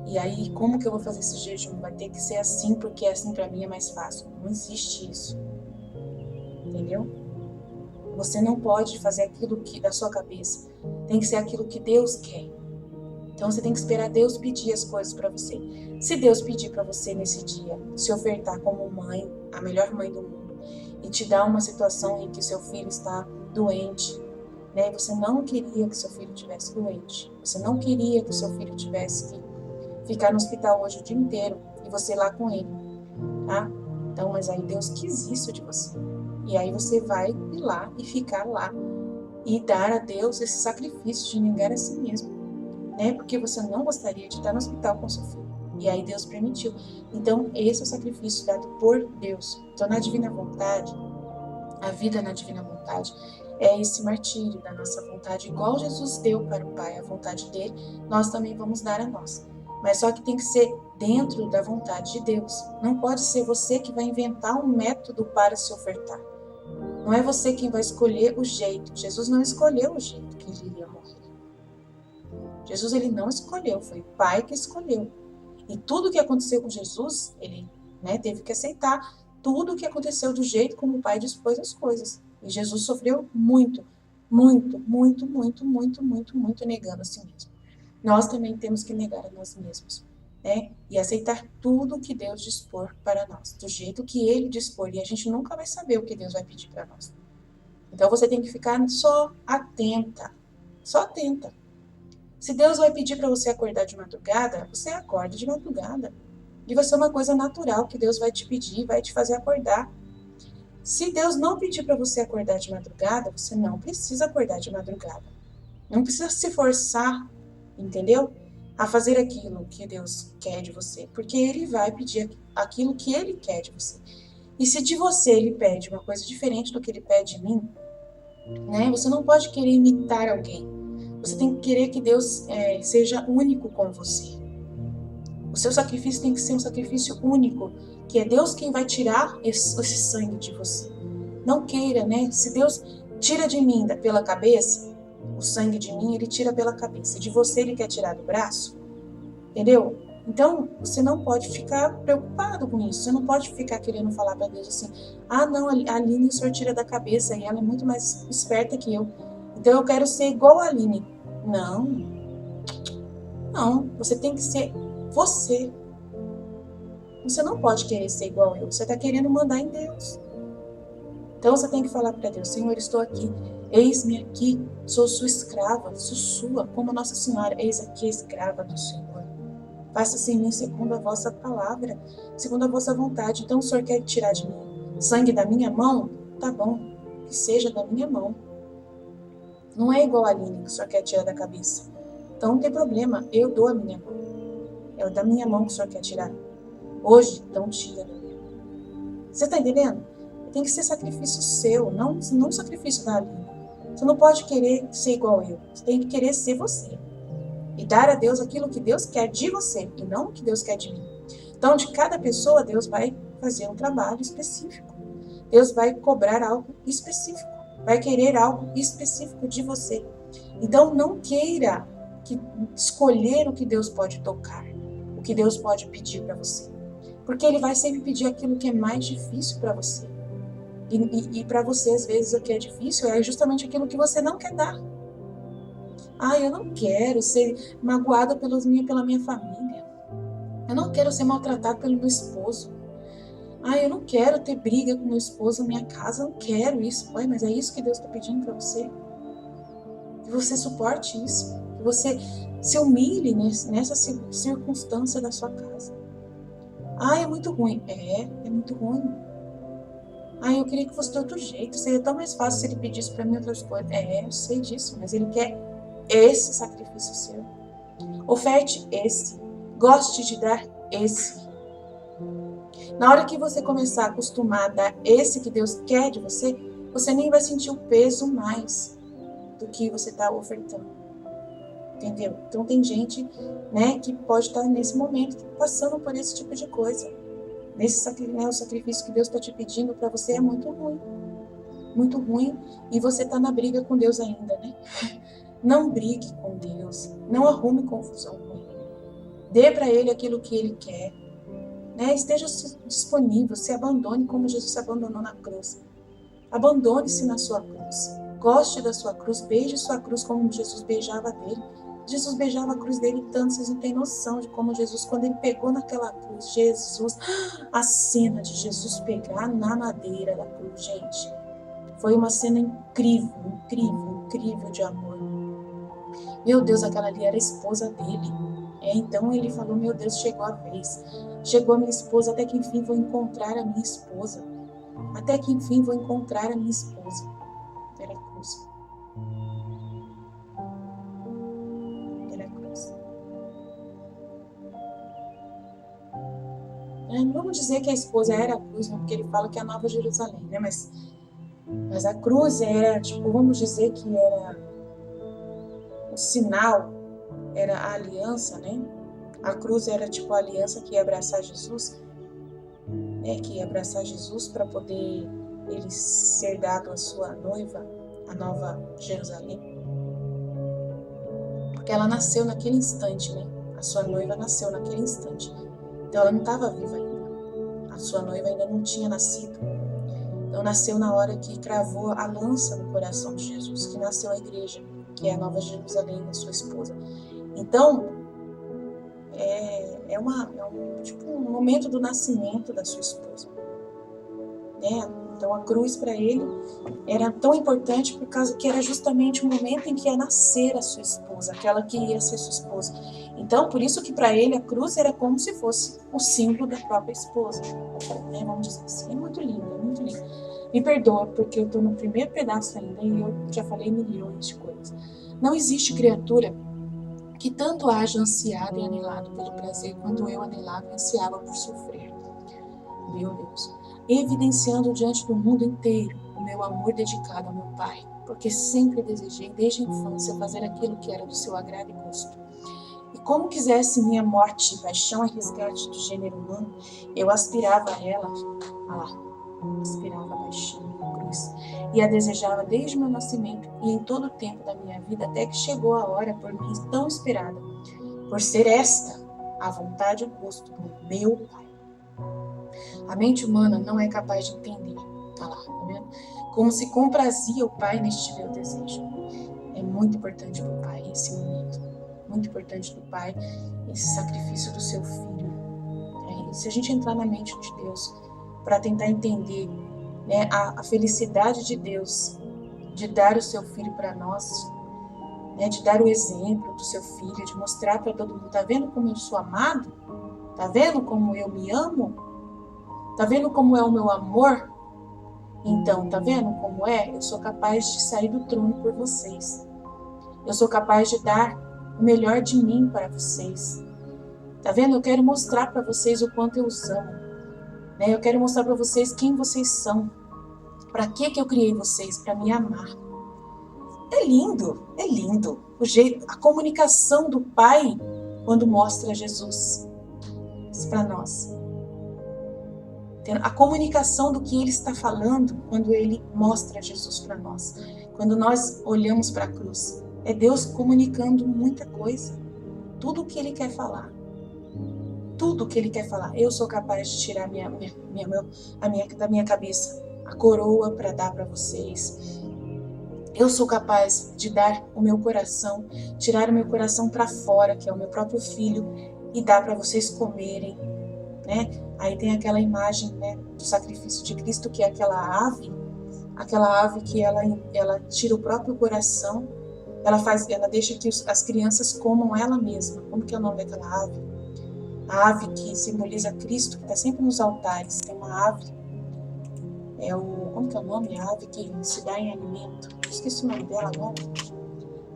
E aí, como que eu vou fazer esse jejum? Vai ter que ser assim, porque assim para mim é mais fácil. Não existe isso. Entendeu? Você não pode fazer aquilo que da sua cabeça. Tem que ser aquilo que Deus quer. Então você tem que esperar Deus pedir as coisas para você. Se Deus pedir para você nesse dia se ofertar como mãe, a melhor mãe do mundo, e te dar uma situação em que seu filho está doente, né? Você não queria que seu filho estivesse doente. Você não queria que seu filho tivesse que ficar no hospital hoje o dia inteiro e você lá com ele, tá? Então, mas aí Deus quis isso de você. E aí você vai ir lá e ficar lá e dar a Deus esse sacrifício de negar a si mesmo, né? Porque você não gostaria de estar no hospital com seu filho. E aí Deus permitiu. Então, esse é o sacrifício dado por Deus. Então, na divina vontade, a vida na divina vontade é esse martírio da nossa vontade, igual Jesus deu para o Pai a vontade dele, nós também vamos dar a nossa. Mas só que tem que ser dentro da vontade de Deus. Não pode ser você que vai inventar um método para se ofertar. Não é você quem vai escolher o jeito. Jesus não escolheu o jeito que ele iria morrer. Jesus ele não escolheu, foi o Pai que escolheu. E tudo que aconteceu com Jesus, ele, né, teve que aceitar tudo o que aconteceu do jeito como o Pai dispôs as coisas. E Jesus sofreu muito, negando a si mesmo. Nós também temos que negar a nós mesmos, né? E aceitar tudo que Deus dispor para nós, do jeito que Ele dispor. E a gente nunca vai saber o que Deus vai pedir para nós. Então você tem que ficar só atenta. Se Deus vai pedir para você acordar de madrugada, você acorda de madrugada. E vai ser uma coisa natural que Deus vai te pedir, vai te fazer acordar. Se Deus não pedir para você acordar de madrugada, você não precisa acordar de madrugada. Não precisa se forçar, entendeu? A fazer aquilo que Deus quer de você. Porque Ele vai pedir aquilo que Ele quer de você. E se de você Ele pede uma coisa diferente do que Ele pede de mim, né? Você não pode querer imitar alguém. Você tem que querer que Deus seja único com você. O seu sacrifício tem que ser um sacrifício único, que é Deus quem vai tirar esse sangue de você. Não queira, né? Se Deus tira de mim pela cabeça, o sangue de mim, Ele tira pela cabeça. De você, Ele quer tirar do braço. Entendeu? Então, você não pode ficar preocupado com isso. Você não pode ficar querendo falar para Deus assim, não, a Aline o Senhor tira da cabeça e ela é muito mais esperta que eu. Então, eu quero ser igual a Aline. Não, você tem que ser você. Você não pode querer ser igual eu. Você está querendo mandar em Deus. Então você tem que falar para Deus, Senhor, estou aqui. Eis-me aqui. Sou sua escrava. Sou sua, como Nossa Senhora. Eis aqui a escrava do Senhor. Faça-se em mim segundo a vossa palavra, segundo a vossa vontade. Então o Senhor quer tirar de mim sangue da minha mão? Tá bom, que seja da minha mão. Não é igual a Aline que o Senhor quer tirar da cabeça. Então não tem problema, eu dou a minha mão. É da minha mão que o Senhor quer tirar. Hoje, então tira da minha mão. Você está entendendo? Tem que ser sacrifício seu, não sacrifício da Aline. Você não pode querer ser igual eu. Você tem que querer ser você. E dar a Deus aquilo que Deus quer de você e não o que Deus quer de mim. Então, de cada pessoa, Deus vai fazer um trabalho específico. Deus vai cobrar algo específico. Vai querer algo específico de você. Então, não queira escolher o que Deus pode tocar, o que Deus pode pedir para você. Porque Ele vai sempre pedir aquilo que é mais difícil para você. E para você, às vezes, o que é difícil é justamente aquilo que você não quer dar. Eu não quero ser magoada pela minha família. Eu não quero ser maltratado pelo meu esposo. Eu não quero ter briga com meu esposo na minha casa. Eu não quero isso. Mas é isso que Deus está pedindo para você. Que você suporte isso. Que você se humilhe nessa circunstância da sua casa. É muito ruim. É muito ruim. Eu queria que fosse de outro jeito. Seria tão mais fácil se Ele pedisse para mim outras coisas. Eu sei disso, mas Ele quer esse sacrifício seu. Oferte esse. Goste de dar esse. Na hora que você começar a acostumar a dar esse que Deus quer de você, você nem vai sentir o peso mais do que você está ofertando. Entendeu? Então tem gente, que pode estar nesse momento passando por esse tipo de coisa. O sacrifício que Deus está te pedindo para você é muito ruim. Muito ruim. E você está na briga com Deus ainda, né? Não brigue com Deus. Não arrume confusão com Ele. Dê para Ele aquilo que Ele quer. Esteja disponível. Se abandone como Jesus se abandonou na cruz. Abandone-se na sua cruz. Goste da sua cruz. Beije sua cruz como Jesus beijava dele. Jesus beijava a cruz dele tanto, vocês não têm noção de como Jesus, quando ele pegou naquela cruz, a cena de Jesus pegar na madeira da cruz, gente, foi uma cena incrível, incrível, incrível de amor. Meu Deus, aquela ali era a esposa dele. Então ele falou, meu Deus, chegou a vez. Chegou a minha esposa, até que enfim vou encontrar a minha esposa. Até que enfim vou encontrar a minha esposa. Era a cruz. Era a cruz. Vamos dizer que a esposa era a cruz, né? Porque ele fala que é a Nova Jerusalém, né? Mas a cruz era, vamos dizer que era o sinal, era a aliança, né? A cruz era a aliança que ia abraçar Jesus, que ia abraçar Jesus para poder ele ser dado à sua noiva, a Nova Jerusalém. Porque ela nasceu naquele instante, né? A sua noiva nasceu naquele instante. Então ela não estava viva ainda. A sua noiva ainda não tinha nascido. Então nasceu na hora que cravou a lança no coração de Jesus, que nasceu a igreja, que é a Nova Jerusalém, a sua esposa. Então, é um momento do nascimento da sua esposa. Então a cruz para ele era tão importante por causa que era justamente o momento em que ia nascer a sua esposa, aquela que ia ser sua esposa. Então, por isso que para ele a cruz era como se fosse o símbolo da própria esposa. Vamos dizer assim, é muito lindo, é muito lindo. Me perdoa, porque eu estou no primeiro pedaço ainda e eu já falei milhões de coisas. Não existe criatura que tanto haja ansiado e anelado pelo prazer quanto eu anelava e ansiava por sofrer. Meu Deus, evidenciando diante do mundo inteiro o meu amor dedicado ao meu Pai, porque sempre desejei desde a infância fazer aquilo que era do seu agrado e gosto. E como quisesse minha morte, paixão e resgate do gênero humano, eu aspirava a ela, aspirava a paixão e a cruz, e a desejava desde o meu nascimento e em todo o tempo da minha vida, até que chegou a hora por mim tão esperada, por ser esta a vontade e o gosto do meu Pai. A mente humana não é capaz de entender, tá vendo? Como se comprazia o Pai neste meu desejo. É muito importante para o Pai esse momento, muito importante para o Pai esse sacrifício do seu filho. E se a gente entrar na mente de Deus para tentar entender, a felicidade de Deus de dar o seu filho para nós, de dar o exemplo do seu filho, de mostrar para todo mundo, tá vendo como eu sou amado? Tá vendo como eu me amo? Tá vendo como é o meu amor? Então, tá vendo como é? Eu sou capaz de sair do trono por vocês. Eu sou capaz de dar o melhor de mim para vocês. Tá vendo? Eu quero mostrar para vocês o quanto eu os amo. Eu quero mostrar para vocês quem vocês são. Para que eu criei vocês? Para me amar. É lindo, é lindo. a comunicação do Pai quando mostra Jesus para nós. A comunicação do que Ele está falando quando Ele mostra Jesus para nós. Quando nós olhamos para a cruz, é Deus comunicando muita coisa. Tudo o que Ele quer falar. Tudo o que Ele quer falar. Eu sou capaz de tirar da minha cabeça a coroa para dar para vocês. Eu sou capaz de dar o meu coração, tirar o meu coração para fora, que é o meu próprio filho, e dar para vocês comerem, né? Aí tem aquela imagem, né, do sacrifício de Cristo, que é aquela ave que ela tira o próprio coração, ela deixa que as crianças comam ela mesma. Como que é o nome daquela ave? A ave que simboliza Cristo, que está sempre nos altares. Tem uma ave, como que é o nome? A ave que se dá em alimento. Esqueci o nome dela agora.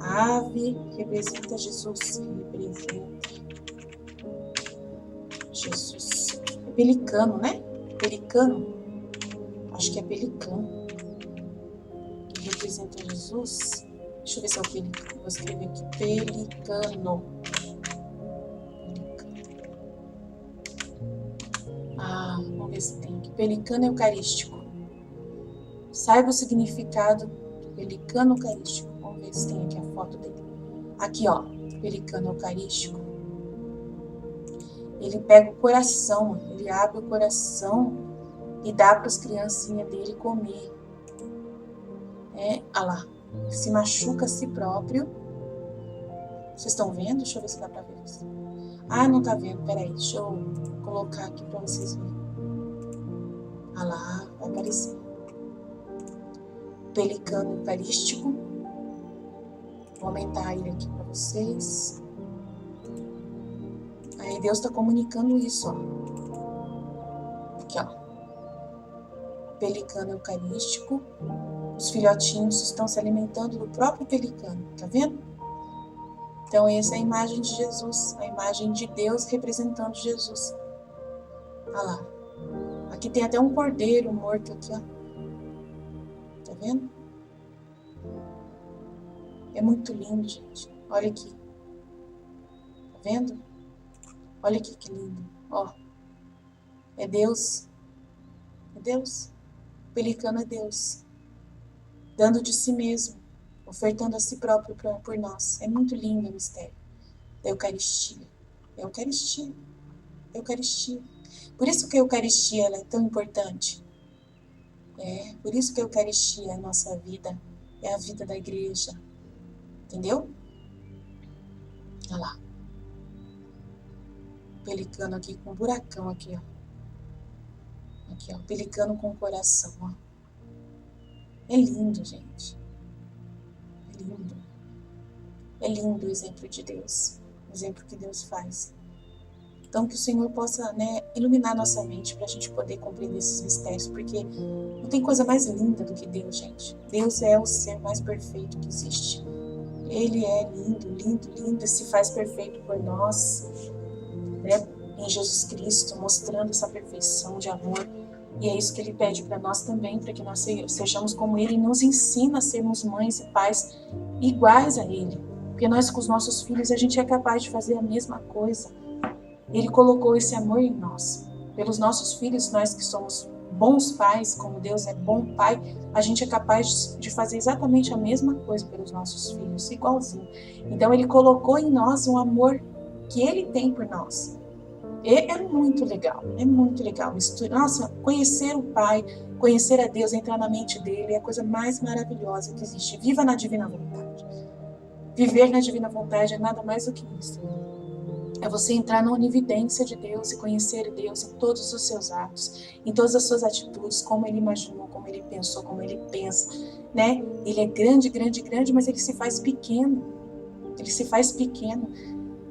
A ave representa Jesus. Jesus. É pelicano, né? Pelicano. Acho que é pelicano. Que representa Jesus. Deixa eu ver se é o pelicano. Vou escrever aqui. Pelicano. Vamos ver se tem aqui. Pelicano eucarístico. Saiba o significado do pelicano eucarístico. Vamos ver se tem aqui a foto dele. Aqui, ó. Pelicano eucarístico. Ele pega o coração, ele abre o coração e dá para as criancinhas dele comer. Olha lá. Ele se machuca a si próprio. Vocês estão vendo? Deixa eu ver se dá para ver isso. Não tá vendo. Peraí, deixa eu colocar aqui para vocês verem. Olha lá, vai aparecer. Pelicano eucarístico. Vou aumentar ele aqui para vocês. Aí Deus está comunicando isso, ó. Aqui, ó. Pelicano eucarístico. Os filhotinhos estão se alimentando do próprio pelicano, tá vendo? Então essa é a imagem de Jesus, a imagem de Deus representando Jesus. Olha lá. Aqui tem até um cordeiro morto aqui, ó. Tá vendo? É muito lindo, gente. Olha aqui. Tá vendo? Olha aqui que lindo. Ó. É Deus. É Deus. O pelicano é Deus. Dando de si mesmo. Ofertando a si próprio por nós. É muito lindo o mistério da Eucaristia. É Eucaristia. Eucaristia. Por isso que a Eucaristia ela é tão importante. Por isso que a Eucaristia é a nossa vida. É a vida da igreja. Entendeu? Olha lá. Pelicano aqui com um buracão aqui, ó. Aqui, ó. Pelicano com coração, ó. É lindo, gente. É lindo. É lindo o exemplo de Deus. O exemplo que Deus faz. Então, que o Senhor possa, né, iluminar nossa mente para a gente poder compreender esses mistérios, porque não tem coisa mais linda do que Deus, gente. Deus é o ser mais perfeito que existe. Ele é lindo, lindo, lindo e se faz perfeito por nós, né, em Jesus Cristo, mostrando essa perfeição de amor. E é isso que Ele pede para nós também, para que nós sejamos como Ele e nos ensina a sermos mães e pais iguais a Ele. Porque nós, com os nossos filhos, a gente é capaz de fazer a mesma coisa. Ele colocou esse amor em nós. Pelos nossos filhos, nós que somos bons pais, como Deus é bom pai, a gente é capaz de fazer exatamente a mesma coisa pelos nossos filhos, igualzinho. Então Ele colocou em nós um amor que Ele tem por nós. E é muito legal, é muito legal. Nossa, conhecer o Pai, conhecer a Deus, entrar na mente dEle é a coisa mais maravilhosa que existe. Viva na divina vontade. Viver na divina vontade é nada mais do que isso. É você entrar na onividência de Deus e conhecer Deus em todos os seus atos, em todas as suas atitudes, como Ele imaginou, como Ele pensou, como Ele pensa, né? Ele é grande, grande, grande, mas Ele se faz pequeno. Ele se faz pequeno,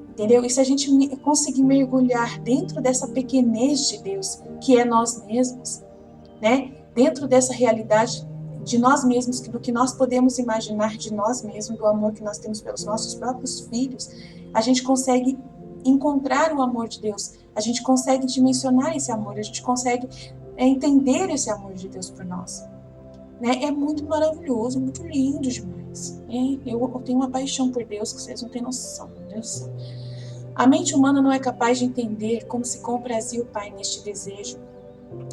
entendeu? E se a gente conseguir mergulhar dentro dessa pequenez de Deus, que é nós mesmos, né? Dentro dessa realidade de nós mesmos, do que nós podemos imaginar de nós mesmos, do amor que nós temos pelos nossos próprios filhos, a gente consegue encontrar o amor de Deus, a gente consegue dimensionar esse amor, a gente consegue entender esse amor de Deus por nós. né? É muito maravilhoso, muito lindo demais. Eu tenho uma paixão por Deus que vocês não têm noção, meu Deus do céu. A mente humana não é capaz de entender como se comprazia o Pai neste desejo.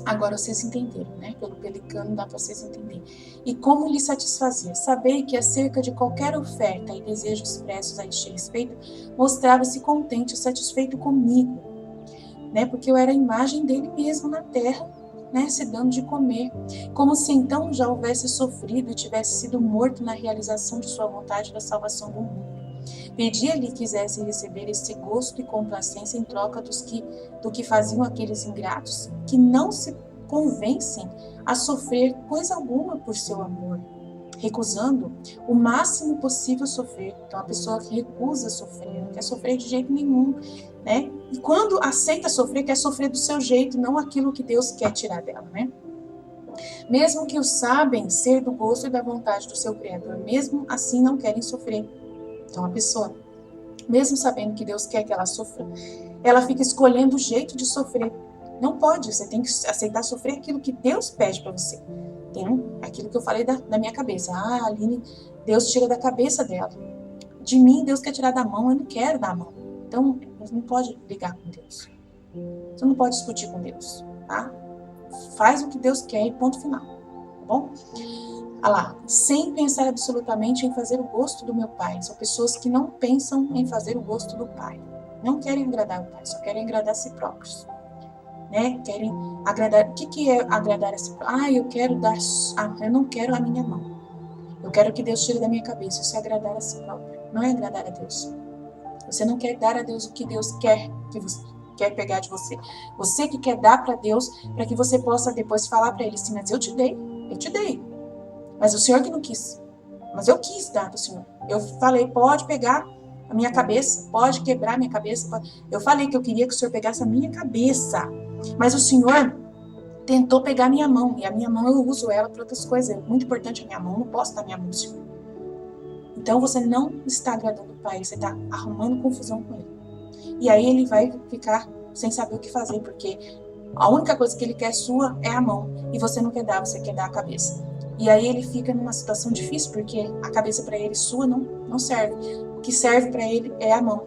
Agora vocês entenderam, né? Pelo pelicano dá para vocês entenderem. E como lhe satisfazia? Sabei que acerca de qualquer oferta e desejos expressos a este respeito, mostrava-se contente e satisfeito comigo, né? Porque eu era a imagem dele mesmo na terra, né? Se dando de comer. Como se então já houvesse sofrido e tivesse sido morto na realização de sua vontade da salvação do mundo. Pedia-lhe que quisesse receber esse gosto e complacência em troca do que faziam aqueles ingratos, que não se convencem a sofrer coisa alguma por seu amor, recusando o máximo possível sofrer. Então, a pessoa que recusa sofrer, não quer sofrer de jeito nenhum, né? E quando aceita sofrer, quer sofrer do seu jeito, não aquilo que Deus quer tirar dela, né? Mesmo que o sabem ser do gosto e da vontade do seu Criador, mesmo assim não querem sofrer. Então, a pessoa, mesmo sabendo que Deus quer que ela sofra, ela fica escolhendo o jeito de sofrer. Não pode, você tem que aceitar sofrer aquilo que Deus pede para você. Tem aquilo que eu falei da minha cabeça. Ah, Aline, Deus tira da cabeça dela. De mim, Deus quer tirar da mão, eu não quero dar a mão. Então, você não pode brigar com Deus. Você não pode discutir com Deus, tá? Faz o que Deus quer e ponto final, tá bom? Olha lá, sem pensar absolutamente em fazer o gosto do meu Pai. São pessoas que não pensam em fazer o gosto do Pai. Não querem agradar o Pai, só querem agradar a si próprios. Né? Querem agradar. O que é agradar a si próprios? Ah, eu não quero a minha mão. Eu quero que Deus tire da minha cabeça. Isso é agradar a si próprio. Não é agradar a Deus. Você não quer dar a Deus o que Deus quer que você quer pegar de você. Você que quer dar para Deus para que você possa depois falar para Ele assim, mas eu te dei. Mas o Senhor que não quis. Mas eu quis dar para o Senhor. Eu falei, pode pegar a minha cabeça, pode quebrar a minha cabeça. Pode. Eu falei que eu queria que o Senhor pegasse a minha cabeça. Mas o Senhor tentou pegar a minha mão. E a minha mão eu uso ela para outras coisas. É muito importante a minha mão. Eu não posso dar a minha mão ao Senhor. Então você não está agradando o Pai. Você está arrumando confusão com Ele. E aí Ele vai ficar sem saber o que fazer. Porque a única coisa que Ele quer sua é a mão. E você não quer dar, você quer dar a cabeça. E aí ele fica numa situação difícil, porque a cabeça para ele sua não serve. O que serve para ele é a mão.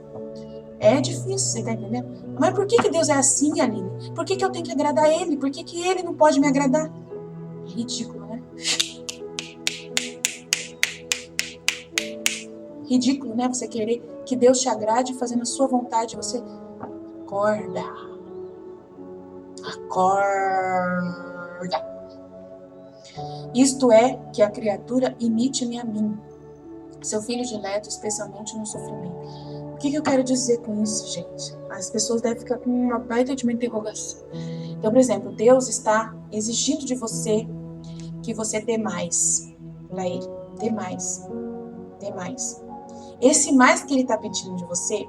É difícil, você tá entendendo? Mas por que Deus é assim, Aline? Por que eu tenho que agradar ele? Por que ele não pode me agradar? É ridículo, né? Ridículo, né? Você querer que Deus te agrade fazendo a sua vontade. Você acorda. Isto é, que a criatura imite-me a mim, seu filho dileto, especialmente no sofrimento. O que eu quero dizer com isso, gente? As pessoas devem ficar com uma baita de uma interrogação. Então, por exemplo, Deus está exigindo de você que você dê mais para Ele. Dê mais. Esse mais que Ele está pedindo de você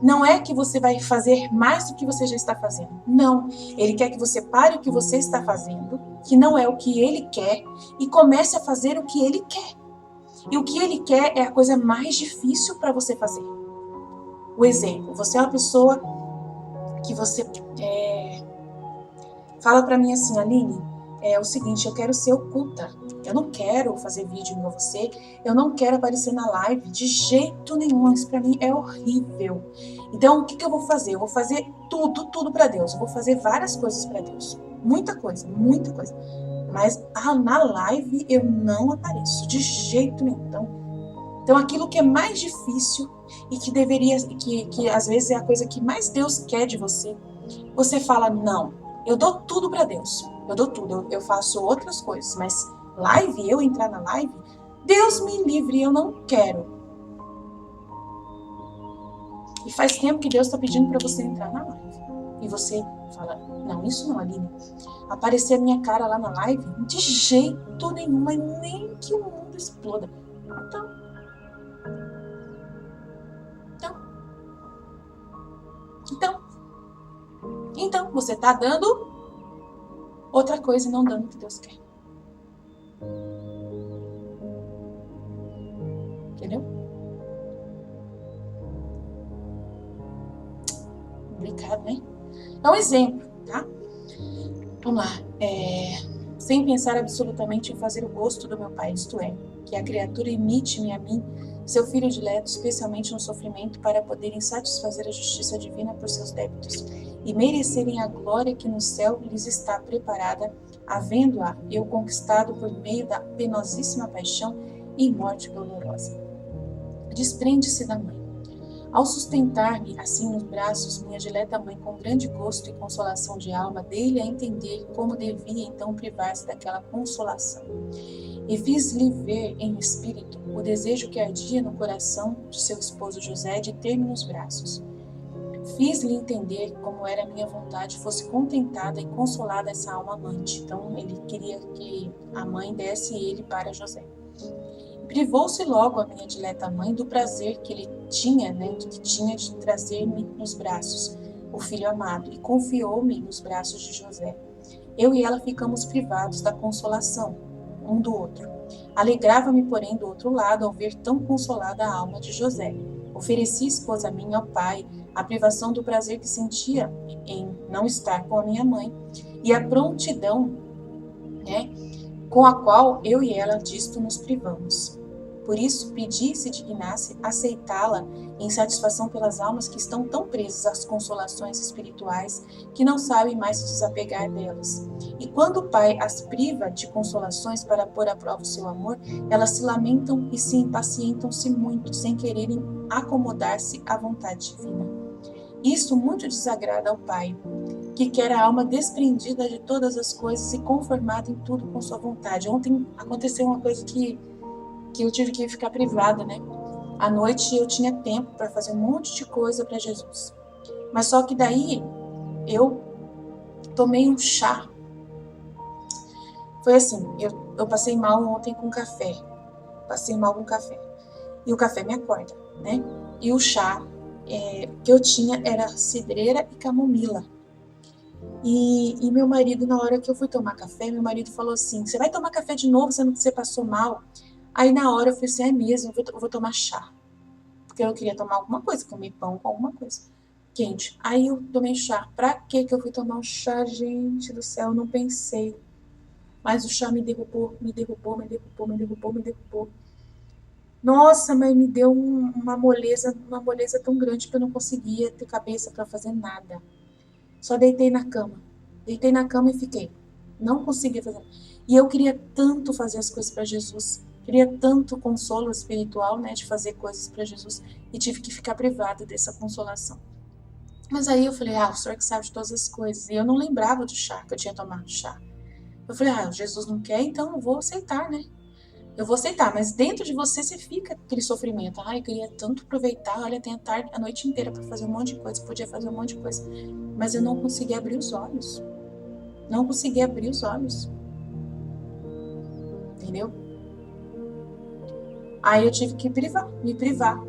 não é que você vai fazer mais do que você já está fazendo. Não. Ele quer que você pare o que você está fazendo, que não é o que Ele quer, e comece a fazer o que Ele quer. E o que Ele quer é a coisa mais difícil para você fazer. O exemplo, você é uma pessoa que você fala para mim assim, Aline, é o seguinte, eu quero ser oculta. Eu não quero fazer vídeo igual você, eu não quero aparecer na live de jeito nenhum, isso para mim é horrível. Então, o que eu vou fazer? Eu vou fazer tudo para Deus. Eu vou fazer várias coisas para Deus. Muita coisa. Mas na live eu não apareço de jeito nenhum. Então aquilo que é mais difícil e que deveria, que às vezes é a coisa que mais Deus quer de você, você fala, não, eu dou tudo para Deus. Eu dou tudo, eu faço outras coisas, mas live, eu entrar na live, Deus me livre, eu não quero. E faz tempo que Deus está pedindo para você entrar na live. E você fala, não, isso não, Aline. Aparecer a minha cara lá na live, de jeito nenhum, mas nem que o mundo exploda. Então, você está dando outra coisa e não dando o que Deus quer. Entendeu? Complicado, né? É um exemplo, tá? Vamos lá. sem pensar absolutamente em fazer o gosto do meu Pai, isto é, que a criatura imite-me a mim, seu filho dileto, especialmente no sofrimento, para poderem satisfazer a justiça divina por seus débitos e merecerem a glória que no céu lhes está preparada, havendo-a eu conquistado por meio da penosíssima paixão e morte dolorosa. Desprende-se da mãe. Ao sustentar-me assim nos braços, minha dileta mãe, com grande gosto e consolação de alma, dei-lhe a entender como devia então privar-se daquela consolação. E fiz-lhe ver em espírito o desejo que ardia no coração de seu esposo José de ter-me nos braços. Fiz-lhe entender como era minha vontade fosse contentada e consolada essa alma amante. Então ele queria que a mãe desse ele para José. Privou-se logo a minha dileta mãe do prazer que ele tinha, de trazer-me nos braços, o filho amado, e confiou-me nos braços de José. Eu e ela ficamos privados da consolação, um do outro. Alegrava-me, porém, do outro lado, ao ver tão consolada a alma de José. Ofereci, esposa minha, ao pai, a privação do prazer que sentia em não estar com a minha mãe, e a prontidão, com a qual eu e ela disto nos privamos. Por isso, pedi, se dignasse, aceitá-la em satisfação pelas almas que estão tão presas às consolações espirituais que não sabem mais se desapegar delas. E quando o Pai as priva de consolações para pôr à prova o seu amor, elas se lamentam e se impacientam-se muito, sem quererem acomodar-se à vontade divina. Isso muito desagrada ao Pai, que quer a alma desprendida de todas as coisas e conformada em tudo com sua vontade. Ontem aconteceu uma coisa que eu tive que ficar privada, À noite eu tinha tempo para fazer um monte de coisa para Jesus. Mas só que daí eu tomei um chá. Foi assim, eu passei mal ontem com café. E o café me acorda, E o chá que eu tinha era cidreira e camomila. E meu marido, na hora que eu fui tomar café, meu marido falou assim, você vai tomar café de novo, sendo que você passou mal? Aí na hora eu falei assim, é mesmo, eu vou tomar chá. Porque eu queria tomar alguma coisa, comer pão com alguma coisa quente. Aí eu tomei chá. Pra que eu fui tomar um chá, gente do céu? Eu não pensei. Mas o chá me derrubou. Nossa, mas me deu uma moleza tão grande que eu não conseguia ter cabeça para fazer nada. Só deitei na cama. Deitei na cama e fiquei. Não conseguia fazer. E eu queria tanto fazer as coisas para Jesus. Queria tanto consolo espiritual, de fazer coisas para Jesus. E tive que ficar privada dessa consolação. Mas aí eu falei, o Senhor que sabe de todas as coisas. E eu não lembrava do chá, que eu tinha tomado chá. Eu falei, Jesus não quer, então eu vou aceitar, Eu vou aceitar, mas dentro de você fica aquele sofrimento. Eu queria tanto aproveitar, olha, tem a noite inteira para fazer um monte de coisa, podia fazer um monte de coisa. Mas eu não conseguia abrir os olhos. Não conseguia abrir os olhos. Entendeu? Aí eu tive que me privar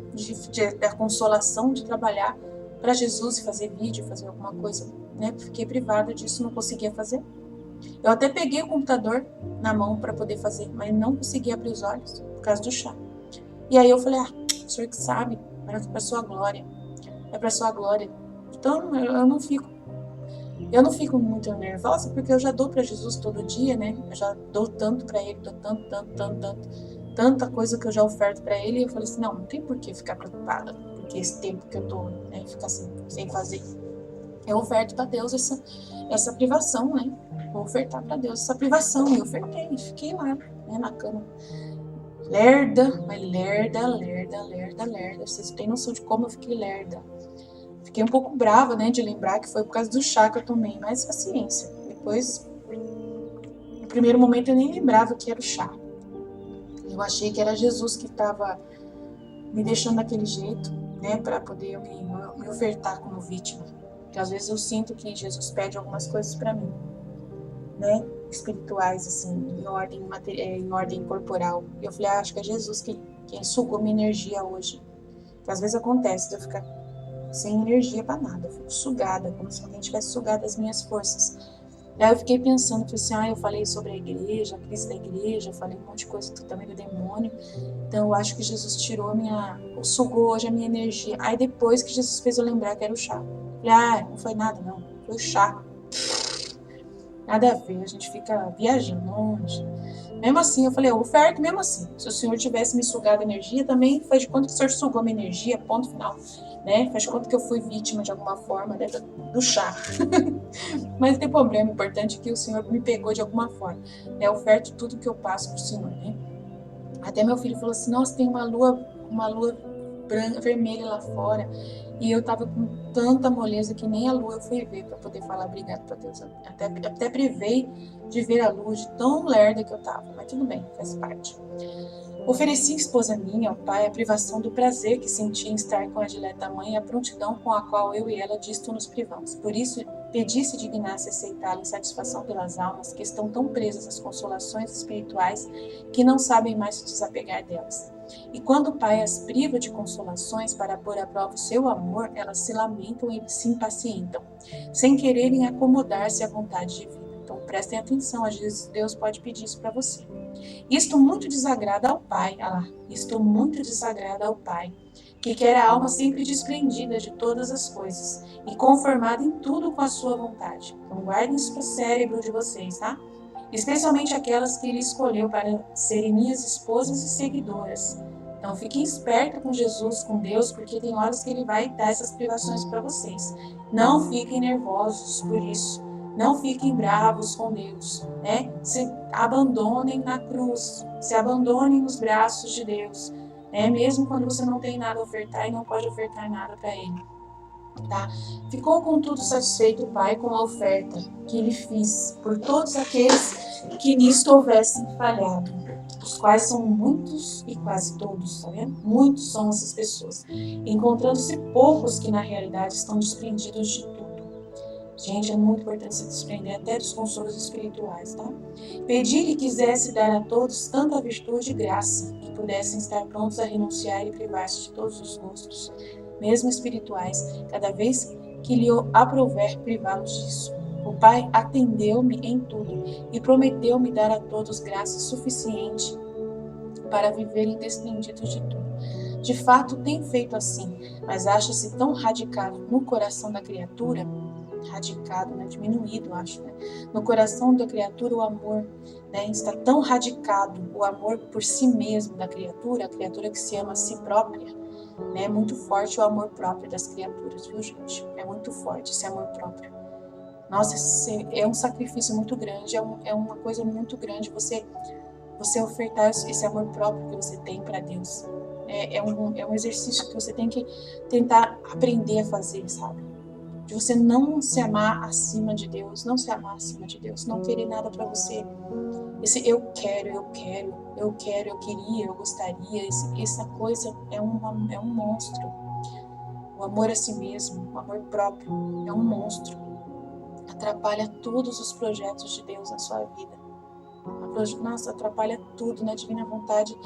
da consolação de trabalhar para Jesus e fazer vídeo, fazer alguma coisa, Fiquei privada disso, não conseguia fazer. Eu até peguei o computador na mão para poder fazer, mas não conseguia abrir os olhos por causa do chá. E aí eu falei, o Senhor que sabe, é para sua glória. É para sua glória. Então eu não fico muito nervosa, porque eu já dou para Jesus todo dia, Eu já dou tanto para ele, dou tanta coisa que eu já oferto para ele. E eu falei assim, não tem por que ficar preocupada, porque esse tempo que eu tô, ficar sem fazer. Eu oferto para Deus essa privação, Vou ofertar para Deus essa privação. E eu ofertei, fiquei lá, na cama. Lerda. Vocês têm noção de como eu fiquei lerda. Fiquei um pouco brava, de lembrar que foi por causa do chá que eu tomei, mas paciência. Depois, no primeiro momento eu nem lembrava que era o chá. Eu achei que era Jesus que estava me deixando daquele jeito, para poder eu me ofertar como vítima. Porque às vezes eu sinto que Jesus pede algumas coisas para mim, espirituais, assim, em ordem corporal. E eu falei, acho que é Jesus quem sugou minha energia hoje. Porque às vezes acontece de eu ficar sem energia para nada, eu fico sugada, como se alguém tivesse sugado as minhas forças. Daí eu fiquei pensando, eu falei sobre a igreja, a crise da igreja, eu falei um monte de coisa também do demônio, então eu acho que Jesus sugou hoje a minha energia. Aí depois que Jesus fez eu lembrar que era o chá. Falei, não foi nada não, foi o chá. Nada a ver, a gente fica viajando longe. Mesmo assim, eu falei, eu oferto mesmo assim. Se o Senhor tivesse me sugado energia, também faz de conta que o Senhor sugou minha energia, ponto final. Né? Faz de conta que eu fui vítima de alguma forma, né, do chá. Mas não tem problema, o importante é que o Senhor me pegou de alguma forma. Né? Eu oferto tudo que eu passo pro Senhor, né? Até meu filho falou assim, nossa, tem uma lua branca, vermelha lá fora. E eu tava com tanta moleza que nem a lua eu fui ver para poder falar obrigado para Deus. Até privei de ver a lua de tão lerda que eu tava. Mas tudo bem, faz parte. Ofereci à esposa minha, ao pai, a privação do prazer que sentia em estar com a dileta mãe e a prontidão com a qual eu e ela disto nos privamos. Por isso, pedi se dignasse aceitá-la em satisfação pelas almas que estão tão presas às consolações espirituais que não sabem mais se desapegar delas. E quando o pai as priva de consolações para pôr à prova o seu amor, elas se lamentam e se impacientam, sem quererem acomodar-se à vontade divina. Então prestem atenção, às vezes Deus pode pedir isso para você. Isto muito desagrada ao Pai, isto muito desagrada ao Pai, que quer a alma sempre desprendida de todas as coisas e conformada em tudo com a sua vontade. Então guardem isso para o cérebro de vocês, tá? Especialmente aquelas que Ele escolheu para serem minhas esposas e seguidoras. Então fiquem espertos com Jesus, com Deus, porque tem horas que Ele vai dar essas privações para vocês. Não fiquem nervosos por isso. Não fiquem bravos com Deus, né? Se abandonem na cruz, se abandonem nos braços de Deus, né? Mesmo quando você não tem nada a ofertar e não pode ofertar nada para Ele, tá? Ficou contudo satisfeito o Pai com a oferta que lhe fiz por todos aqueles que nisto houvessem falhado, os quais são muitos e quase todos, tá vendo? Muitos são essas pessoas, encontrando-se poucos que na realidade estão desprendidos de tudo. Gente, é muito importante se desprender até dos consolos espirituais, tá? Pedi que quisesse dar a todos tanta virtude e graça, que pudessem estar prontos a renunciar e privar-se de todos os gostos, mesmo espirituais, cada vez que lhe aprouver privá-los disso. O Pai atendeu-me em tudo e prometeu-me dar a todos graça suficiente para viverem desprendidos de tudo. De fato, tem feito assim, mas acha-se tão radicado no coração da criatura, radicado, né, diminuído, acho, né? No coração da criatura o amor, né, está tão radicado, o amor por si mesmo da criatura, a criatura que se ama a si própria, né? É muito forte o amor próprio das criaturas, viu, gente? É muito forte esse amor próprio. Nossa, é um sacrifício muito grande, é uma coisa muito grande você ofertar esse amor próprio que você tem para Deus. É um exercício que você tem que tentar aprender a fazer, sabe? De você não se amar acima de Deus, não se amar acima de Deus, não querer nada para você. Esse eu queria, eu gostaria, essa coisa é um monstro. O amor a si mesmo, o amor próprio, é um monstro. Atrapalha todos os projetos de Deus na sua vida. Nossa, atrapalha tudo na divina vontade.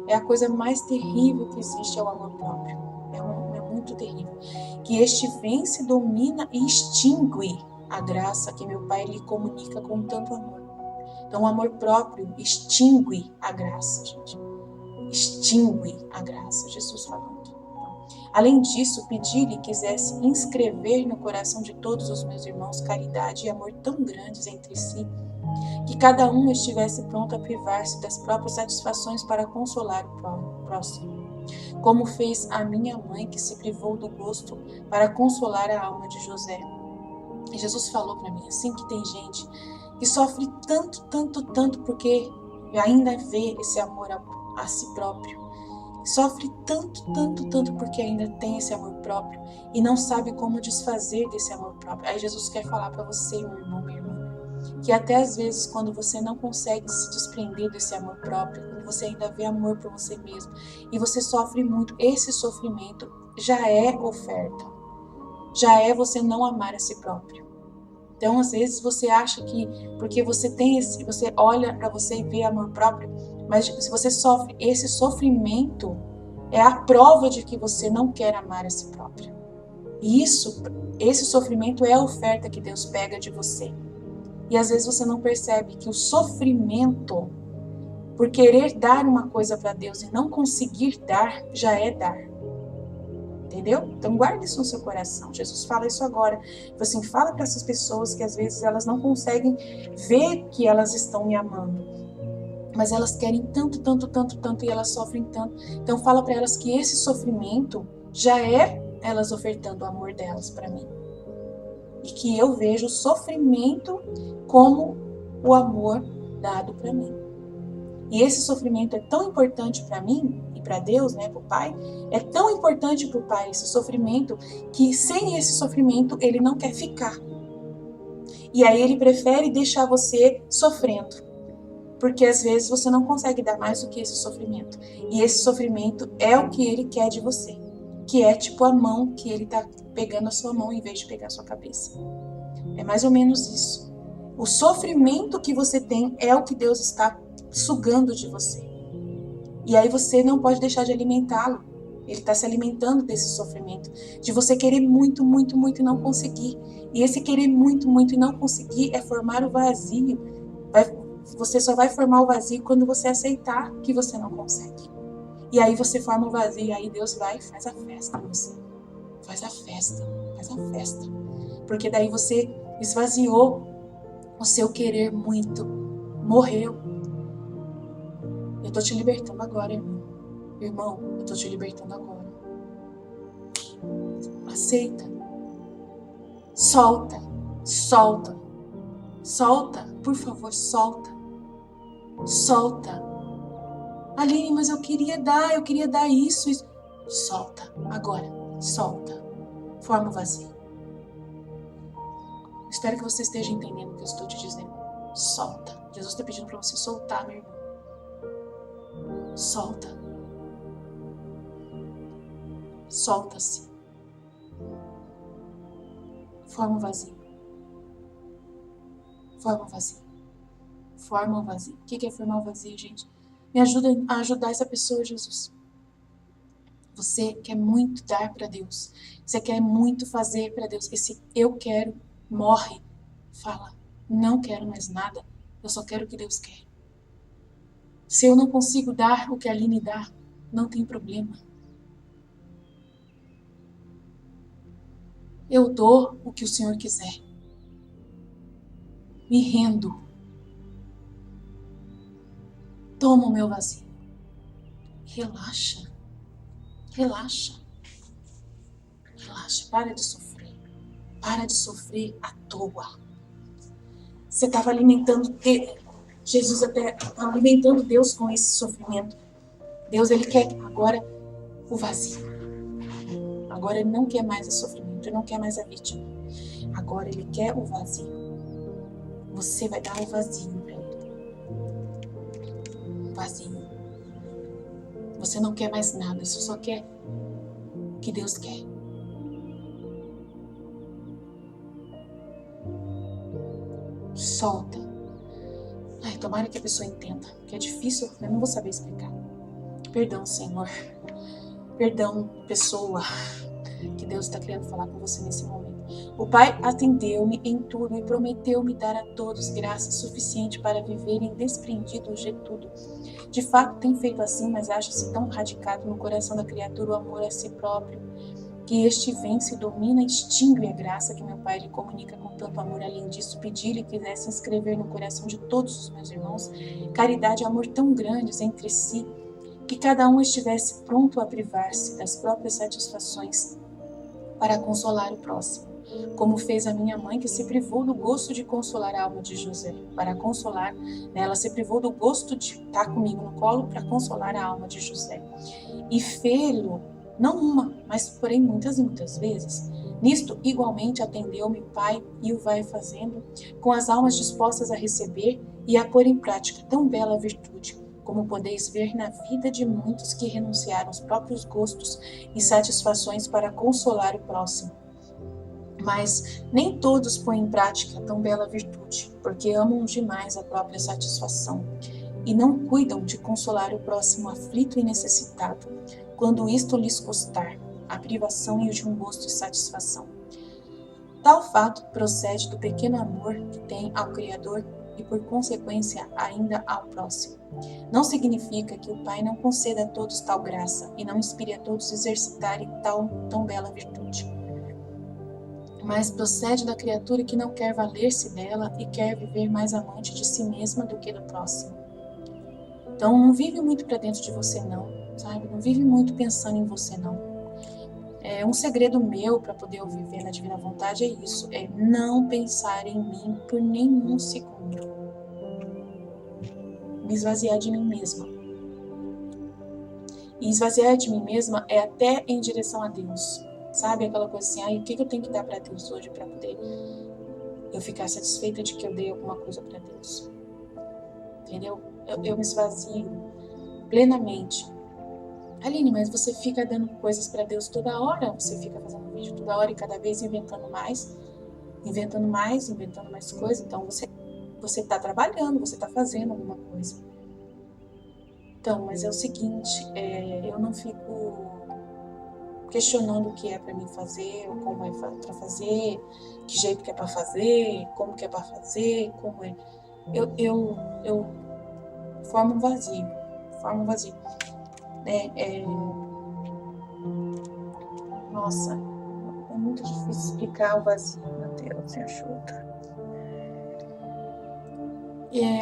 É a coisa mais terrível que existe, é o amor próprio. É muito terrível. Que este vence, domina e extingue a graça que meu Pai lhe comunica com tanto amor. Então, o amor próprio extingue a graça, gente. Extingue a graça, Jesus falando. Então, além disso, pedi-lhe que quisesse inscrever no coração de todos os meus irmãos caridade e amor tão grandes entre si, que cada um estivesse pronto a privar-se das próprias satisfações para consolar o próximo, como fez a minha mãe, que se privou do gosto para consolar a alma de José. E Jesus falou para mim assim, que tem gente que sofre tanto porque ainda vê esse amor a si próprio. Sofre tanto porque ainda tem esse amor próprio e não sabe como desfazer desse amor próprio. Aí Jesus quer falar para você, meu irmão, minha irmã, que até às vezes quando você não consegue se desprender desse amor próprio, quando você ainda vê amor por você mesmo e você sofre muito, esse sofrimento já é oferta, já é você não amar a si próprio. Então às vezes você acha que porque você tem você olha para você e vê amor próprio, mas se você sofre esse sofrimento, é a prova de que você não quer amar a si próprio. E esse sofrimento é a oferta que Deus pega de você. E às vezes você não percebe que o sofrimento, por querer dar uma coisa para Deus e não conseguir dar, já é dar. Entendeu? Então guarde isso no seu coração. Jesus fala isso agora. Assim, fala para essas pessoas que às vezes elas não conseguem ver que elas estão me amando. Mas elas querem tanto, tanto, tanto, tanto e elas sofrem tanto. Então fala para elas que esse sofrimento já é elas ofertando o amor delas para mim. E que eu vejo o sofrimento como o amor dado para mim. E esse sofrimento é tão importante para mim e para Deus, né, para o Pai, é tão importante para o Pai esse sofrimento que sem esse sofrimento ele não quer ficar. E aí ele prefere deixar você sofrendo, porque às vezes você não consegue dar mais do que esse sofrimento. E esse sofrimento é o que ele quer de você, que é tipo a mão que ele tá pegando a sua mão em vez de pegar a sua cabeça. É mais ou menos isso. O sofrimento que você tem é o que Deus está sugando de você. E aí você não pode deixar de alimentá-lo. Ele está se alimentando desse sofrimento, de você querer muito, muito, muito e não conseguir. E esse querer muito, muito e não conseguir é formar o vazio. Você só vai formar o vazio quando você aceitar que você não consegue. E aí você forma o vazio, e aí Deus vai e faz a festa em você. Faz a festa, faz a festa. Porque daí você esvaziou o seu querer muito. Morreu. Eu tô te libertando agora, irmão. Irmão, eu tô te libertando agora. Aceita. Solta. Solta. Solta. Por favor, solta. Solta. Aline, mas eu queria dar isso. Solta. Agora. Solta. Forma o vazio. Espero que você esteja entendendo o que eu estou te dizendo. Solta. Jesus está pedindo para você soltar, meu irmão. Solta. Solta-se. Forma o vazio. Forma o vazio. Forma o vazio. O que é formar o vazio, gente? Me ajuda a ajudar essa pessoa, Jesus. Você quer muito dar para Deus. Você quer muito fazer para Deus. Esse eu quero morre. Fala, não quero mais nada. Eu só quero o que Deus quer. Se eu não consigo dar o que a Aline dá, não tem problema. Eu dou o que o Senhor quiser. Me rendo. Toma o meu vazio. Relaxa. Relaxa. Relaxa. Para de sofrer. Para de sofrer à toa. Você estava alimentando Jesus até alimentando Deus com esse sofrimento. Deus, ele quer agora o vazio. Agora ele não quer mais o sofrimento, ele não quer mais a vítima. Agora ele quer o vazio. Você vai dar o vazio para ele. O vazio. Você não quer mais nada, você só quer o que Deus quer. Solta. Ai, tomara que a pessoa entenda, que é difícil, eu não vou saber explicar. Perdão, Senhor. Perdão, pessoa, que Deus está querendo falar com você nesse momento. O Pai atendeu-me em tudo e prometeu-me dar a todos graça suficiente para viverem desprendidos de tudo. De fato, tem feito assim, mas acha-se tão radicado no coração da criatura o amor a si próprio, que este vence, domina e extingue a graça que meu Pai lhe comunica com tanto amor. Além disso, pedi-lhe que quisesse inscrever no coração de todos os meus irmãos caridade e amor tão grandes entre si, que cada um estivesse pronto a privar-se das próprias satisfações para consolar o próximo, como fez a minha mãe, que se privou do gosto de consolar a alma de José. Para consolar, ela se privou do gosto de estar comigo no colo para consolar a alma de José. E fê-lo, não uma, mas porém muitas e muitas vezes. Nisto, igualmente, atendeu-me o Pai e o vai fazendo, com as almas dispostas a receber e a pôr em prática tão bela virtude, como podeis ver na vida de muitos que renunciaram aos próprios gostos e satisfações para consolar o próximo. Mas nem todos põem em prática tão bela virtude, porque amam demais a própria satisfação e não cuidam de consolar o próximo aflito e necessitado, quando isto lhes custar a privação e o de um gosto e satisfação. Tal fato procede do pequeno amor que tem ao Criador e, por consequência, ainda ao próximo. Não significa que o Pai não conceda a todos tal graça e não inspire a todos a exercitarem tão bela virtude. Mas procede da criatura que não quer valer-se dela e quer viver mais amante de si mesma do que do próximo. Então, não vive muito para dentro de você não, sabe? Não vive muito pensando em você não. Um segredo meu para poder eu viver na divina vontade é isso, é não pensar em mim por nenhum segundo. Me esvaziar de mim mesma. E esvaziar de mim mesma é até em direção a Deus. Sabe aquela coisa assim, o que eu tenho que dar para Deus hoje para poder eu ficar satisfeita de que eu dei alguma coisa para Deus? Entendeu? Eu me esvazio plenamente. Aline, mas você fica dando coisas para Deus toda hora, você fica fazendo vídeo toda hora e cada vez inventando mais coisas, então você está trabalhando, você está fazendo alguma coisa. Então, mas é o seguinte, eu não fico questionando o que é para mim fazer, ou como é para fazer, que jeito que é para fazer, como que é para fazer, como é. Eu formo um vazio. Nossa, é muito difícil explicar o vazio, meu Deus, me ajuda.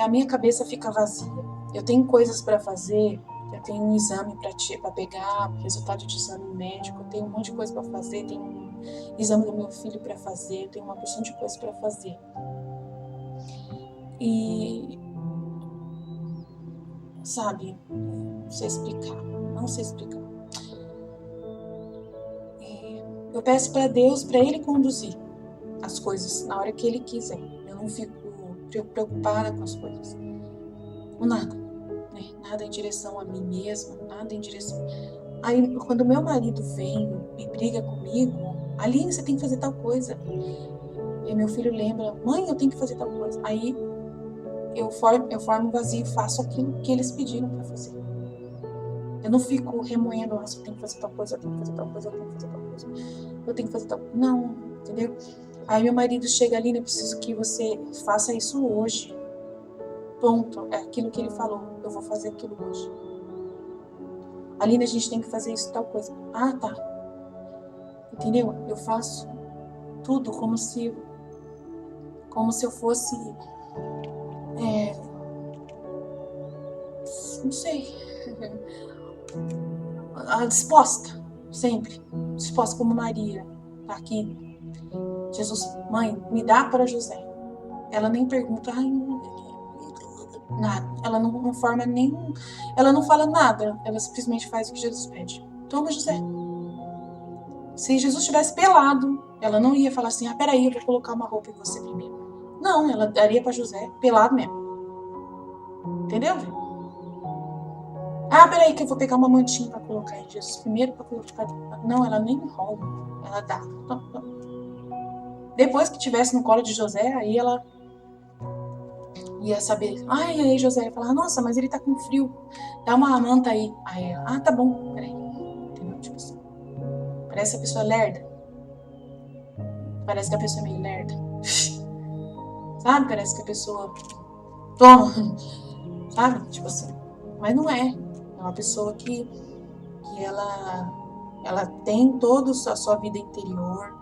A minha cabeça fica vazia. Eu tenho coisas para fazer, eu tenho um exame para pegar, resultado de exame médico, eu tenho um monte de coisa para fazer, tenho um exame do meu filho para fazer, eu tenho uma porção de coisas para fazer. E, sabe, não sei explicar. Eu peço para Deus, para Ele conduzir as coisas na hora que Ele quiser. Eu não fico preocupada com as coisas. Nada, né? Nada em direção a mim mesma, nada em direção... Aí, quando meu marido vem e briga comigo, Aline, você tem que fazer tal coisa. E meu filho lembra, mãe, eu tenho que fazer tal coisa. Aí eu formo um vazio e faço aquilo que eles pediram para fazer. Eu não fico remoendo, nossa, eu tenho que fazer tal coisa, eu tenho que fazer tal coisa, eu tenho que fazer tal coisa, eu tenho que fazer tal coisa. Não, entendeu? Aí meu marido chega ali, eu preciso que você faça isso hoje. Ponto, é aquilo que ele falou, eu vou fazer aquilo hoje. Aline, a gente tem que fazer isso, tal coisa. Ah, tá. Entendeu? Eu faço tudo como se eu fosse, não sei, disposta, sempre. Disposta como Maria, tá aqui. Jesus, mãe, me dá para José. Ela nem pergunta, nada. Ela não forma nenhum, ela não fala nada. Ela simplesmente faz o que Jesus pede. Toma, José. Se Jesus estivesse pelado, ela não ia falar assim, peraí, eu vou colocar uma roupa em você primeiro. Não, ela daria para José pelado mesmo. Entendeu? Peraí que eu vou pegar uma mantinha para colocar em Jesus primeiro, para colocar... Não, ela nem enrola, ela dá. Depois que tivesse no colo de José, aí ela ia saber. Aí José ia falar, nossa, mas ele tá com frio, dá uma manta aí. Aí ela, tá bom, peraí. Entendeu? Tipo assim. Parece a pessoa lerda. Parece que a pessoa é meio lerda. Sabe? Parece que a pessoa toma. Sabe? Tipo assim. Mas não é. É uma pessoa que ela tem toda a sua vida interior,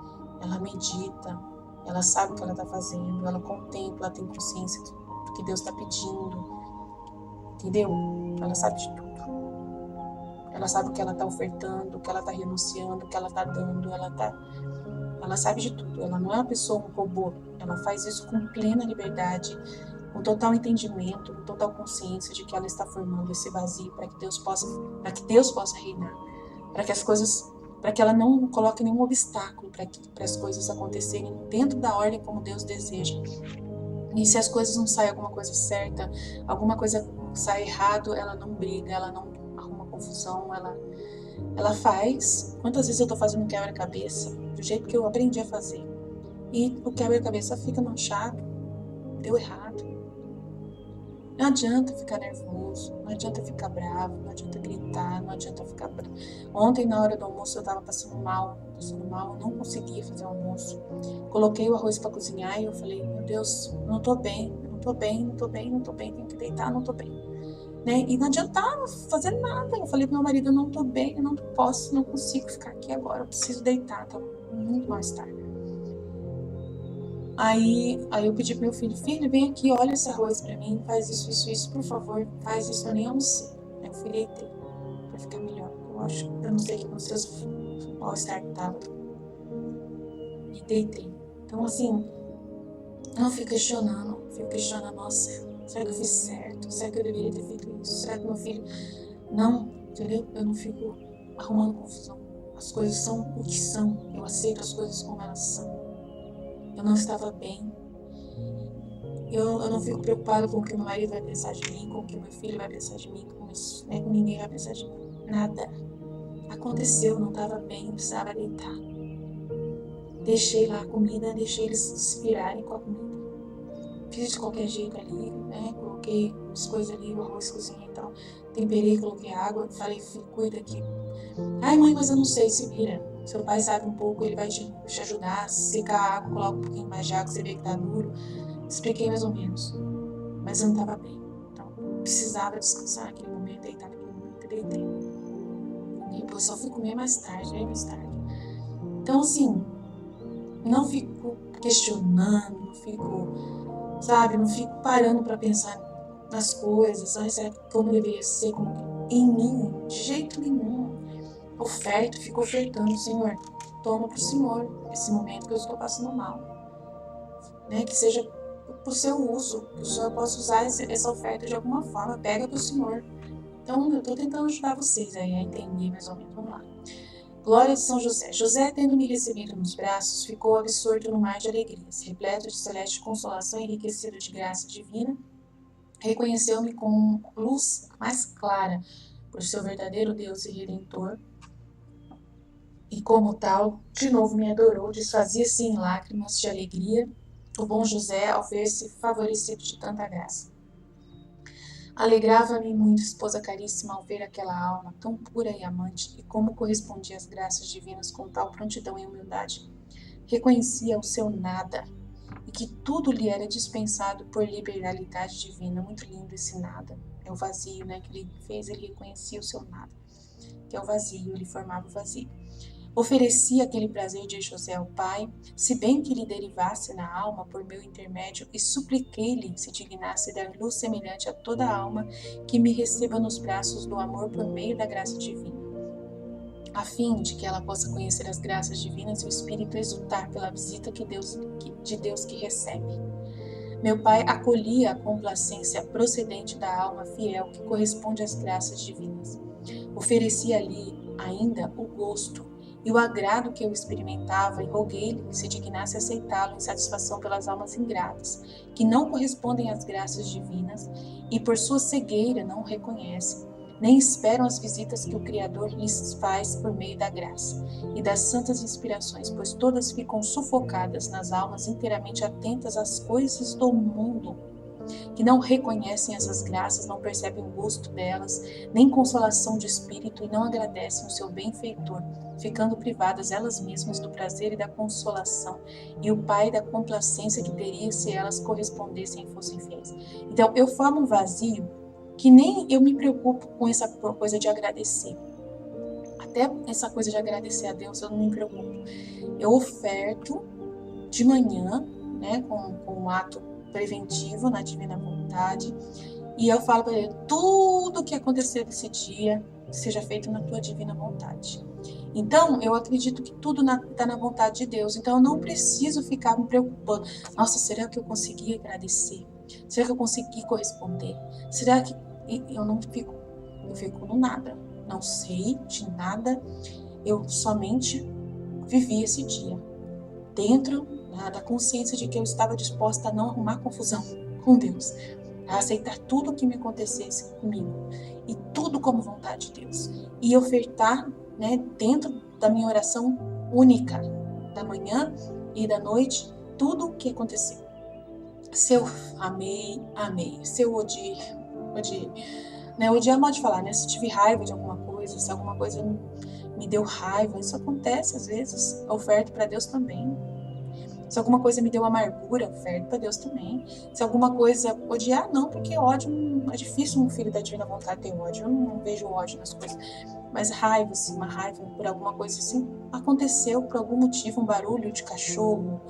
ela medita, ela sabe o que ela está fazendo, ela contempla, ela tem consciência do que Deus está pedindo, entendeu? Ela sabe de tudo. Ela sabe o que ela está ofertando, o que ela está renunciando, o que ela está dando, ela sabe de tudo. Ela não é uma pessoa, um robô, ela faz isso com plena liberdade, com total entendimento, com total consciência de que ela está formando esse vazio para que Deus possa reinar, para que ela não coloque nenhum obstáculo para as coisas acontecerem dentro da ordem como Deus deseja. E se as coisas não saem alguma coisa certa, alguma coisa sai errado, ela não briga, ela não arruma confusão, ela faz. Quantas vezes eu estou fazendo um quebra-cabeça do jeito que eu aprendi a fazer e o quebra-cabeça fica manchado, deu errado. Não adianta ficar nervoso, não adianta ficar bravo, não adianta gritar, não adianta ficar bravo. Ontem, na hora do almoço, eu estava passando mal, não conseguia fazer o almoço. Coloquei o arroz para cozinhar e eu falei, meu Deus, não tô bem, tô bem, tenho que deitar, não tô bem. Né? E não adiantava fazer nada. Eu falei pro meu marido, eu não tô bem, eu não posso, não consigo ficar aqui agora, eu preciso deitar, tá muito mais tarde. Aí eu pedi pro meu filho, vem aqui, olha esse arroz pra mim, faz isso, por favor, faz isso, eu nem almocei. Aí eu fui deitei, pra ficar melhor. Eu não sei o que aconteceu, o mal-estar que tava. E deitei. Então assim, não fico questionando, nossa, será que eu fiz certo? Será que eu deveria ter feito isso? Será que meu filho... Não, entendeu? Eu não fico arrumando confusão. As coisas são o que são. Eu aceito as coisas como elas são. Eu não estava bem. Eu não fico preocupada com o que meu marido vai pensar de mim, com o que meu filho vai pensar de mim, com isso, né? Ninguém vai pensar de mim. Nada. Aconteceu, não estava bem, precisava deitar. Deixei lá a comida, deixei eles se virarem com a comida. Fiz de qualquer jeito ali, né? Coloquei as coisas ali, o arroz, cozinhei e tal. Temperei, coloquei água. Falei, filho, cuida aqui. Ai, mãe, mas eu não sei, se vira. Seu pai sabe um pouco, ele vai te ajudar. Secar a água, coloca um pouquinho mais de água, você vê que tá duro. Expliquei mais ou menos. Mas eu não tava bem. Então, precisava descansar naquele momento, deitar naquele momento. Deitei. E depois só fui comer mais tarde, aí mais tarde. Então, assim, não fico questionando, não fico, sabe, não fico parando pra pensar nas coisas, sabe, como deveria ser, como em mim, de jeito nenhum. Oferto, fico ofertando, Senhor, toma pro Senhor esse momento que eu estou passando mal, né, que seja pro seu uso, que o Senhor possa usar essa oferta de alguma forma, pega pro Senhor. Então, eu tô tentando ajudar vocês aí a entender mais ou menos, vamos lá. Glória de São José. José, tendo me recebido nos braços, ficou absorto no mar de alegrias, repleto de celeste consolação e enriquecido de graça divina, reconheceu-me com luz mais clara por seu verdadeiro Deus e Redentor, e como tal, de novo me adorou, desfazia-se em lágrimas de alegria o bom José ao ver-se favorecido de tanta graça. Alegrava-me muito, esposa caríssima, ao ver aquela alma tão pura e amante, e como correspondia às graças divinas com tal prontidão e humildade. Reconhecia o seu nada, e que tudo lhe era dispensado por liberalidade divina. Muito lindo esse nada. É o vazio, né, que ele fez, ele reconhecia o seu nada, que é o vazio, ele formava o vazio. Oferecia aquele prazer de José ao Pai, se bem que lhe derivasse na alma por meu intermédio, e supliquei-lhe se dignasse dar luz semelhante a toda a alma que me receba nos braços do amor por meio da graça divina, a fim de que ela possa conhecer as graças divinas e o Espírito exultar pela visita de Deus que recebe. Meu Pai acolhia a complacência procedente da alma fiel que corresponde às graças divinas. Oferecia-lhe ainda o gosto e o agrado que eu experimentava, e roguei-lhe que se dignasse aceitá-lo em satisfação pelas almas ingratas, que não correspondem às graças divinas e por sua cegueira não o reconhecem, nem esperam as visitas que o Criador lhes faz por meio da graça e das santas inspirações, pois todas ficam sufocadas nas almas inteiramente atentas às coisas do mundo, que não reconhecem essas graças, não percebem o gosto delas, nem consolação de espírito, e não agradecem o seu benfeitor, ficando privadas elas mesmas do prazer e da consolação, e o Pai da complacência que teria se elas correspondessem e fossem fiéis. Então, eu formo um vazio que nem eu me preocupo com essa coisa de agradecer. Até essa coisa de agradecer a Deus eu não me preocupo. Eu oferto de manhã, né, com um ato preventivo na divina vontade, e eu falo para ele, tudo que acontecer nesse dia seja feito na tua divina vontade. Então, eu acredito que tudo está na vontade de Deus, então eu não preciso ficar me preocupando. Nossa, será que eu consegui agradecer? Será que eu consegui corresponder? Será que... Eu não fico, eu fico no nada, não sei de nada, eu somente vivi esse dia, dentro da consciência de que eu estava disposta a não arrumar confusão com Deus, a aceitar tudo o que me acontecesse comigo, e tudo como vontade de Deus, e ofertar, né, dentro da minha oração única, da manhã e da noite, tudo o que aconteceu. Se eu amei, amei. Se eu odiei, odiei. Né, odiar é mal de falar, né? Se tive raiva de alguma coisa, se alguma coisa me deu raiva, isso acontece às vezes, oferto para Deus também. Se alguma coisa me deu amargura, oferto para Deus também. Se alguma coisa odiar, não, porque ódio é difícil um filho da divina vontade ter ódio. Eu não vejo ódio nas coisas. Mas raiva, assim, uma raiva por alguma coisa assim, aconteceu por algum motivo, um barulho de cachorro,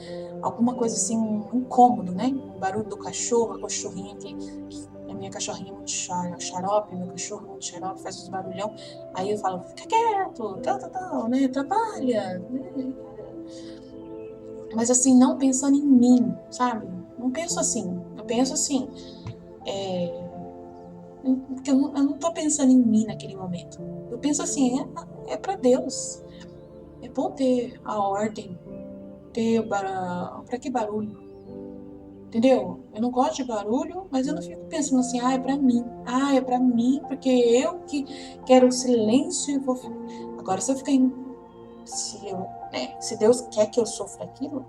alguma coisa assim, um incômodo, né? Um barulho do cachorro, a cachorrinha que a minha cachorrinha é muito xarope, meu cachorro é muito xarope, faz uns barulhão. Aí eu falo, fica quieto, tal, né? Atrapalha, né? Mas assim, não pensando em mim, sabe? Não penso assim. Eu penso assim, porque eu não tô pensando em mim naquele momento. Eu penso assim, é para Deus. É bom ter a ordem, pra que barulho? Entendeu? Eu não gosto de barulho, mas eu não fico pensando assim, é pra mim. É pra mim, porque eu que quero o silêncio e vou ficar. Agora, se eu ficar se Deus quer que eu sofra aquilo,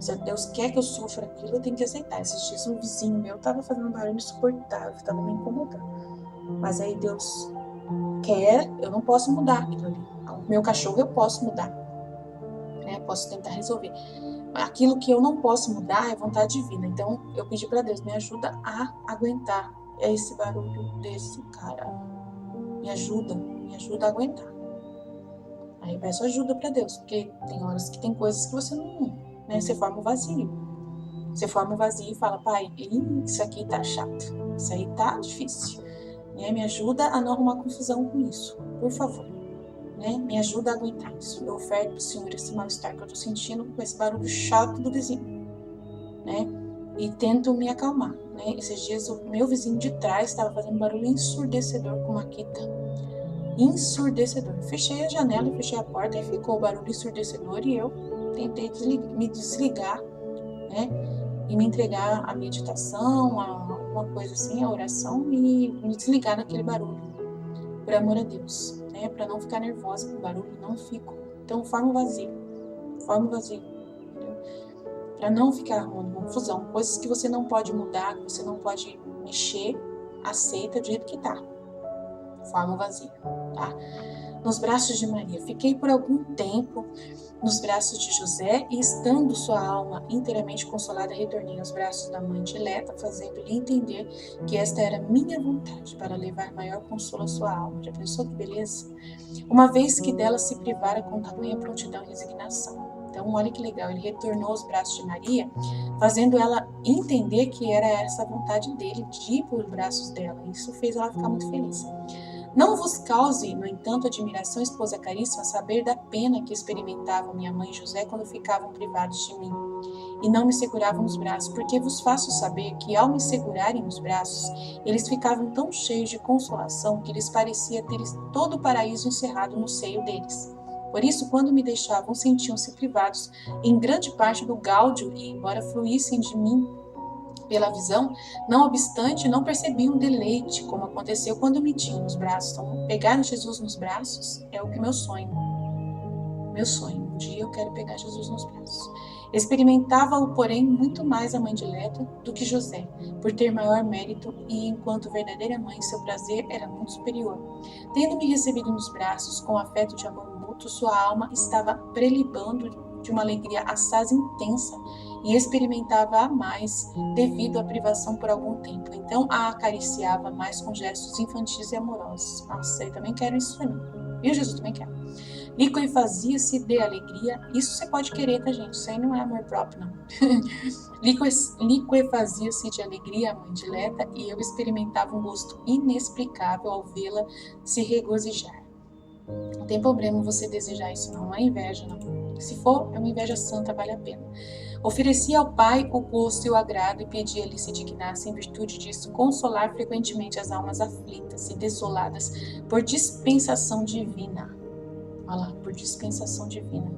se Deus quer que eu sofra aquilo, eu tenho que aceitar. Esses dias um vizinho meu tava fazendo um barulho insuportável, tava me incomodando. Mas aí Deus quer, eu não posso mudar aquilo ali. O meu cachorro eu posso mudar, né? Posso tentar resolver. Aquilo que eu não posso mudar é vontade divina. Então eu pedi para Deus, me ajuda a aguentar esse barulho desse cara. Me ajuda a aguentar. Aí eu peço ajuda para Deus, porque tem horas que tem coisas que você não, né? Você forma um vazio. Você forma um vazio e fala, pai, isso aqui tá chato, isso aí tá difícil. Né? Me ajuda a não arrumar confusão com isso, por favor. Né? Me ajuda a aguentar isso. Eu oferto pro Senhor esse mal-estar que eu tô sentindo com esse barulho chato do vizinho. Né? E tento me acalmar. Né? Esses dias o meu vizinho de trás estava fazendo barulho ensurdecedor com Maquita. Ensurdecedor. Fechei a janela, fechei a porta e ficou o barulho ensurdecedor e eu tentei me desligar, né? E me entregar à meditação, a alguma coisa assim, a oração e me desligar daquele barulho, por amor a Deus, né? Para não ficar nervosa com o barulho, não fico. Então forma um vazio, entendeu? Para não ficar arrumando confusão, coisas que você não pode mudar, que você não pode mexer, aceita do jeito que tá. Forma um vazio, tá? Nos braços de Maria, fiquei por algum tempo nos braços de José e, estando sua alma inteiramente consolada, retornei aos braços da mãe dileta, fazendo-lhe entender que esta era minha vontade para levar maior consolo à sua alma. Já pensou que beleza? Uma vez que dela se privara com tamanha prontidão e resignação. Então, olha que legal, ele retornou aos braços de Maria, fazendo ela entender que era essa vontade dele de ir por braços dela. Isso fez ela ficar muito feliz. Não vos cause, no entanto, admiração, esposa caríssima, saber da pena que experimentavam minha mãe e José quando ficavam privados de mim e não me seguravam nos braços, porque vos faço saber que, ao me segurarem nos braços, eles ficavam tão cheios de consolação que lhes parecia ter todo o paraíso encerrado no seio deles. Por isso, quando me deixavam, sentiam-se privados em grande parte do gáudio e, embora fluíssem de mim pela visão, não obstante, não percebi um deleite, como aconteceu quando me tinham nos braços. Então, pegar Jesus nos braços é o que meu sonho. Um dia eu quero pegar Jesus nos braços. Experimentava-o, porém, muito mais a mãe dileta do que José, por ter maior mérito e, enquanto verdadeira mãe, seu prazer era muito superior. Tendo-me recebido nos braços com afeto de amor mútuo, sua alma estava prelibando de uma alegria assaz intensa e experimentava a mais devido à privação por algum tempo. Então a acariciava mais com gestos infantis e amorosos. Nossa, eu também quero isso pra mim. E o Jesus também quer. Liquefazia-se de alegria. Isso você pode querer, tá, gente? Isso aí não é amor próprio, não. Liquefazia-se de alegria a mãe dileta e eu experimentava um gosto inexplicável ao vê-la se regozijar. Não tem problema você desejar isso, não é inveja, não. Se for, é uma inveja santa, vale a pena. Oferecia ao Pai o gosto e o agrado e pedia-lhe se dignasse, em virtude disso, consolar frequentemente as almas aflitas e desoladas por dispensação divina. Olha lá, por dispensação divina.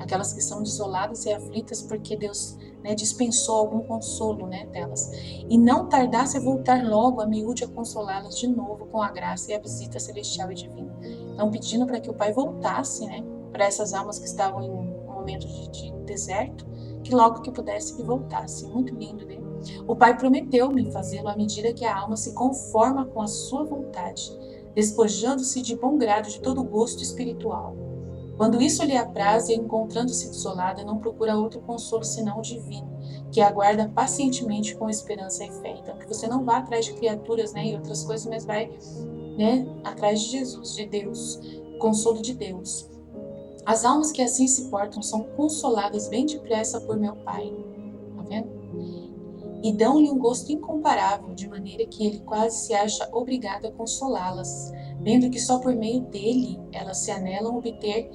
Aquelas que são desoladas e aflitas porque Deus, né, dispensou algum consolo, né, delas. E não tardasse a voltar logo a miúde a consolá-las de novo com a graça e a visita celestial e divina. Então, pedindo para que o Pai voltasse, né, para essas almas que estavam em um momento de deserto, que logo que pudesse que voltasse. Muito lindo, né? O Pai prometeu-me fazê-lo à medida que a alma se conforma com a sua vontade, despojando-se de bom grado de todo gosto espiritual. Quando isso lhe apraz e encontrando-se desolada, não procura outro consolo senão o divino, que aguarda pacientemente com esperança e fé. Então, que você não vá atrás de criaturas, né, e outras coisas, mas vai, né, atrás de Jesus, de Deus, consolo de Deus. As almas que assim se portam são consoladas bem depressa por meu Pai. Tá vendo? E dão-lhe um gosto incomparável, de maneira que ele quase se acha obrigado a consolá-las, vendo que só por meio dele elas se anelam a obter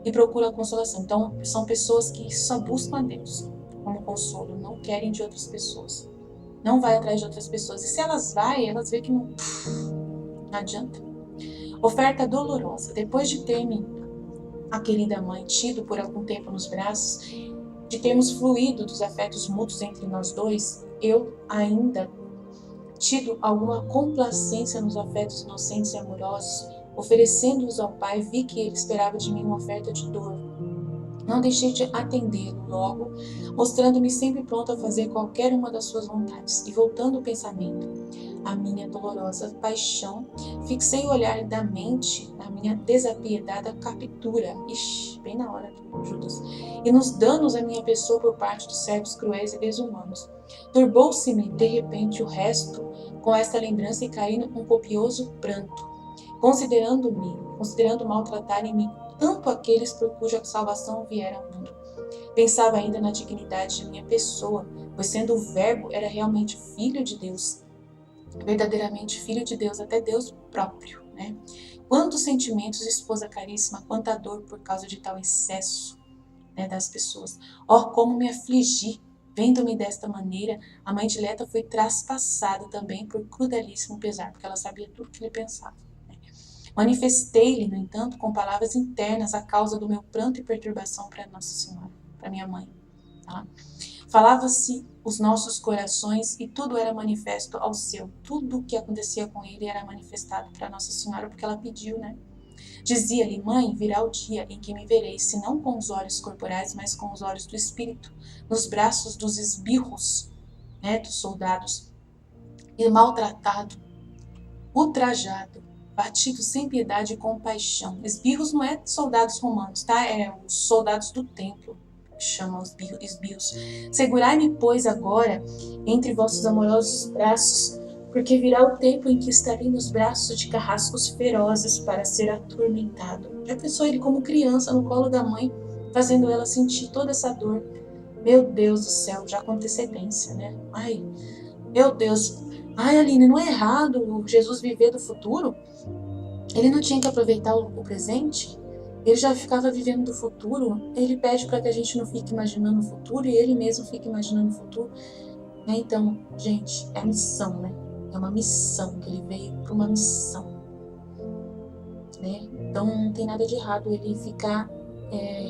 e procuram a consolação. Então, são pessoas que só buscam a Deus como consolo, não querem de outras pessoas. Não vai atrás de outras pessoas. E se elas vai, elas vê que não adianta. Oferta dolorosa. Depois de ter-me, a querida mãe, tido por algum tempo nos braços, de termos fluído dos afetos mútuos entre nós dois, eu ainda tido alguma complacência nos afetos inocentes e amorosos, oferecendo-os ao Pai, vi que ele esperava de mim uma oferta de dor. Não deixei de atendê-lo logo, mostrando-me sempre pronto a fazer qualquer uma das suas vontades. E voltando o pensamento à minha dolorosa paixão, fixei o olhar da mente na minha desapiedada captura, bem na hora do Judas, e nos danos à minha pessoa por parte dos servos cruéis e desumanos. Turbou-se-me de repente o resto com esta lembrança e caí num copioso pranto, considerando maltratarem-me tanto aqueles por cuja salvação viera ao mundo. Pensava ainda na dignidade de minha pessoa, pois sendo o Verbo, era realmente filho de Deus, verdadeiramente filho de Deus, até Deus próprio, né? Quantos sentimentos, esposa caríssima, quanta dor por causa de tal excesso, né, das pessoas. Oh, como me afligi, vendo-me desta maneira. A mãe dileta foi traspassada também por crudelíssimo pesar, porque ela sabia tudo que ele pensava. Manifestei-lhe, no entanto, com palavras internas a causa do meu pranto e perturbação para Nossa Senhora, para minha mãe. Tá? Falava-se os nossos corações e tudo era manifesto ao seu. Tudo o que acontecia com ele era manifestado para Nossa Senhora, porque ela pediu, né? Dizia-lhe, mãe, virá o dia em que me vereis, se não com os olhos corporais, mas com os olhos do espírito, nos braços dos esbirros, né, dos soldados, e maltratado, ultrajado, batido sem piedade e compaixão. Esbirros não é soldados romanos, tá? É os soldados do templo, chamam os esbirros. Segurai-me, pois, agora entre vossos amorosos braços, porque virá o tempo em que estarei nos braços de carrascos ferozes para ser atormentado. Já pensou ele como criança no colo da mãe, fazendo ela sentir toda essa dor? Meu Deus do céu, já com antecedência, né? Ai, meu Deus. Ai, Aline, não é errado Jesus viver do futuro? Ele não tinha que aproveitar o presente? Ele já ficava vivendo do futuro? Ele pede para que a gente não fique imaginando o futuro e ele mesmo fica imaginando o futuro? Né? Então, gente, é missão, né? É uma missão, que ele veio para uma missão. Né? Então, não tem nada de errado ele ficar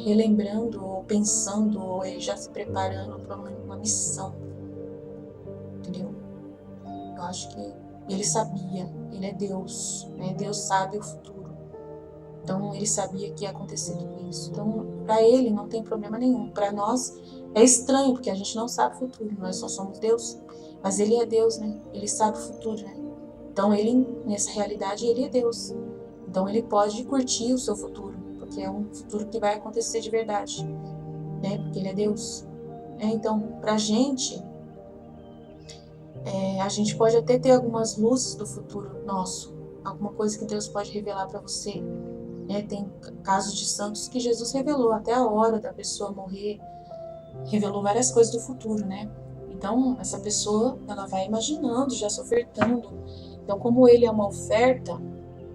relembrando ou pensando ou ele já se preparando para uma missão. Entendeu? Eu acho que ele sabia, ele é Deus, né? Deus sabe o futuro. Então ele sabia que ia acontecer tudo isso. Então para ele não tem problema nenhum. Para nós é estranho porque a gente não sabe o futuro. Nós só somos Deus, mas ele é Deus, né? Ele sabe o futuro, né? Então ele nessa realidade ele é Deus. Então ele pode curtir o seu futuro, porque é um futuro que vai acontecer de verdade, né? Porque ele é Deus. Então pra gente a gente pode até ter algumas luzes do futuro nosso, alguma coisa que Deus pode revelar para você. Tem casos de santos que Jesus revelou até a hora da pessoa morrer, revelou várias coisas do futuro, né? Então, essa pessoa, ela vai imaginando, já se ofertando. Então, como ele é uma oferta,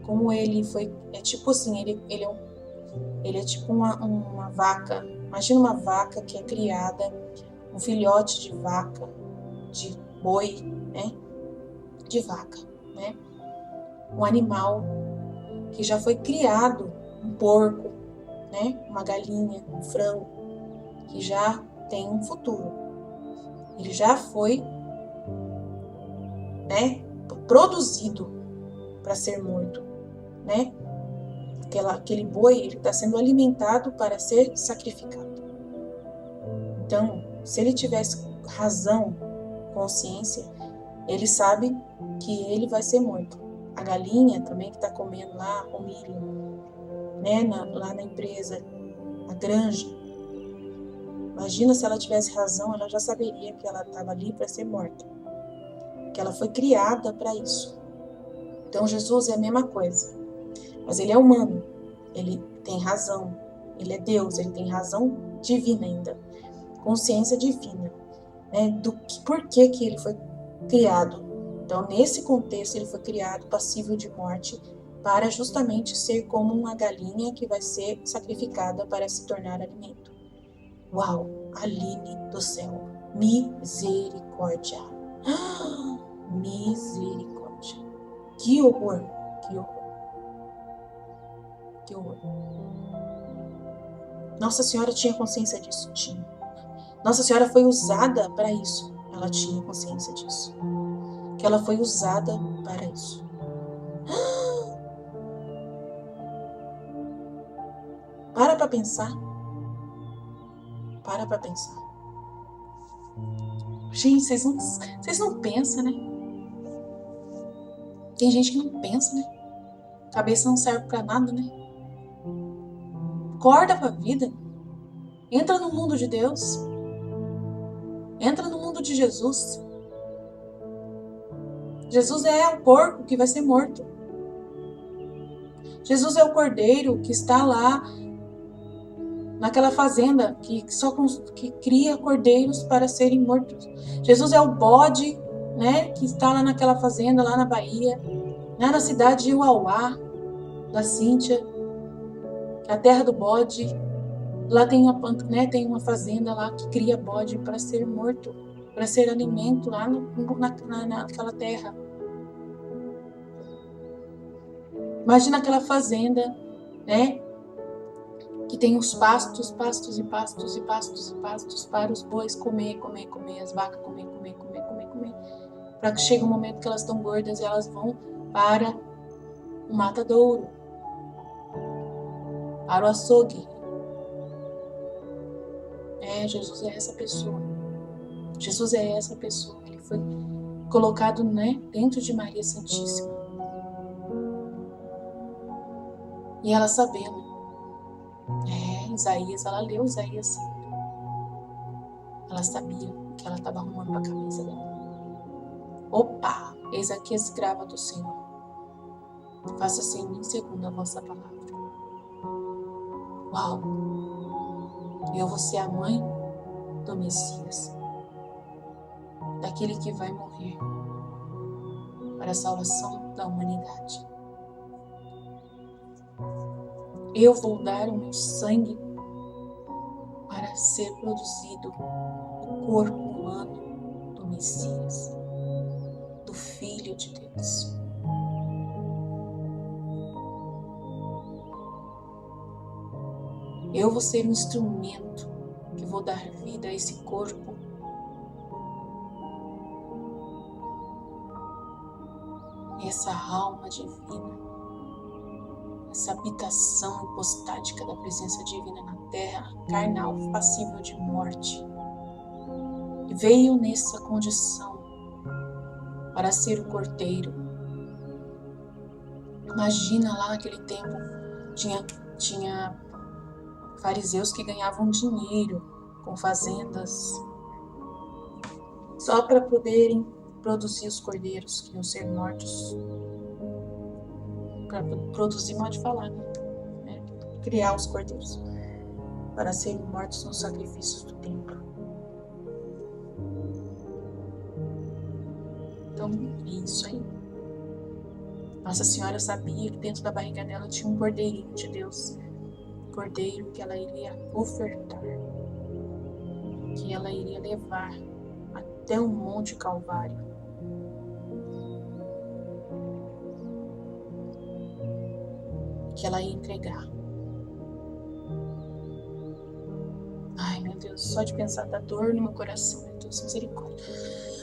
como ele foi, é tipo assim, ele é tipo uma vaca. Imagina uma vaca que é criada, um filhote de vaca, de boi, né? De vaca, né? Um animal que já foi criado, um porco, né? Uma galinha, um frango, que já tem um futuro. Ele já foi, né? Produzido para ser morto, né? Aquele boi, ele está sendo alimentado para ser sacrificado. Então, se ele tivesse razão, consciência, ele sabe que ele vai ser morto. A galinha também que está comendo lá o milho, né, lá na empresa, a granja. Imagina se ela tivesse razão, ela já saberia que ela estava ali para ser morta. Que ela foi criada para isso. Então Jesus é a mesma coisa. Mas ele é humano. Ele tem razão. Ele é Deus. Ele tem razão divina ainda. Consciência divina. Né, por que ele foi criado. Então, nesse contexto, ele foi criado passível de morte para justamente ser como uma galinha que vai ser sacrificada para se tornar alimento. Uau, Aline do céu, misericórdia. Misericórdia. Que horror, que horror. Que horror. Nossa Senhora tinha consciência disso? Tinha. Nossa Senhora foi usada para isso. Ela tinha consciência disso. Que ela foi usada para isso. Para pensar. Para pensar. Gente, vocês não pensam, né? Tem gente que não pensa, né? Cabeça não serve para nada, né? Acorda para a vida. Entra no mundo de Deus. Entra no mundo de Jesus. Jesus é o porco que vai ser morto. Jesus é o cordeiro que está lá naquela fazenda que cria cordeiros para serem mortos. Jesus é o bode, né, que está lá naquela fazenda, lá na Bahia, lá na cidade de Uauá, da Cíntia, a terra do bode. Lá tem uma fazenda lá que cria bode para ser morto, para ser alimento lá naquela terra. Imagina aquela fazenda, né? Que tem os pastos para os bois comer, as vacas comer. Para que chegue um momento que elas estão gordas e elas vão para o matadouro, para o açougue. Jesus é essa pessoa. Jesus é essa pessoa. Ele foi colocado, né, dentro de Maria Santíssima. E ela sabendo. Isaías, ela leu Isaías. Ela sabia que ela estava arrumando para a cabeça dela. Opa, eis aqui a escrava do Senhor. Faça-se em mim segundo a vossa palavra. Uau! Eu vou ser a mãe do Messias. Daquele que vai morrer para a salvação da humanidade. Eu vou dar o meu sangue para ser produzido o corpo humano do Messias, do Filho de Deus. Eu vou ser um instrumento que vou dar vida a esse corpo. E essa alma divina. Essa habitação hipostática da presença divina na terra, carnal, passível de morte. E veio nessa condição para ser o cordeiro. Imagina lá naquele tempo, tinha fariseus que ganhavam dinheiro com fazendas só para poderem produzir os cordeiros que iam ser mortos. Para produzir, pode falar, né? Criar os cordeiros para serem mortos nos sacrifícios do templo. Então, é isso aí. Nossa Senhora sabia que dentro da barriga dela tinha um cordeirinho de Deus, cordeiro que ela iria ofertar, que ela iria levar até o Monte Calvário. Que ela ia entregar. Ai, meu Deus, só de pensar da dor no meu coração, meu Deus, misericórdia.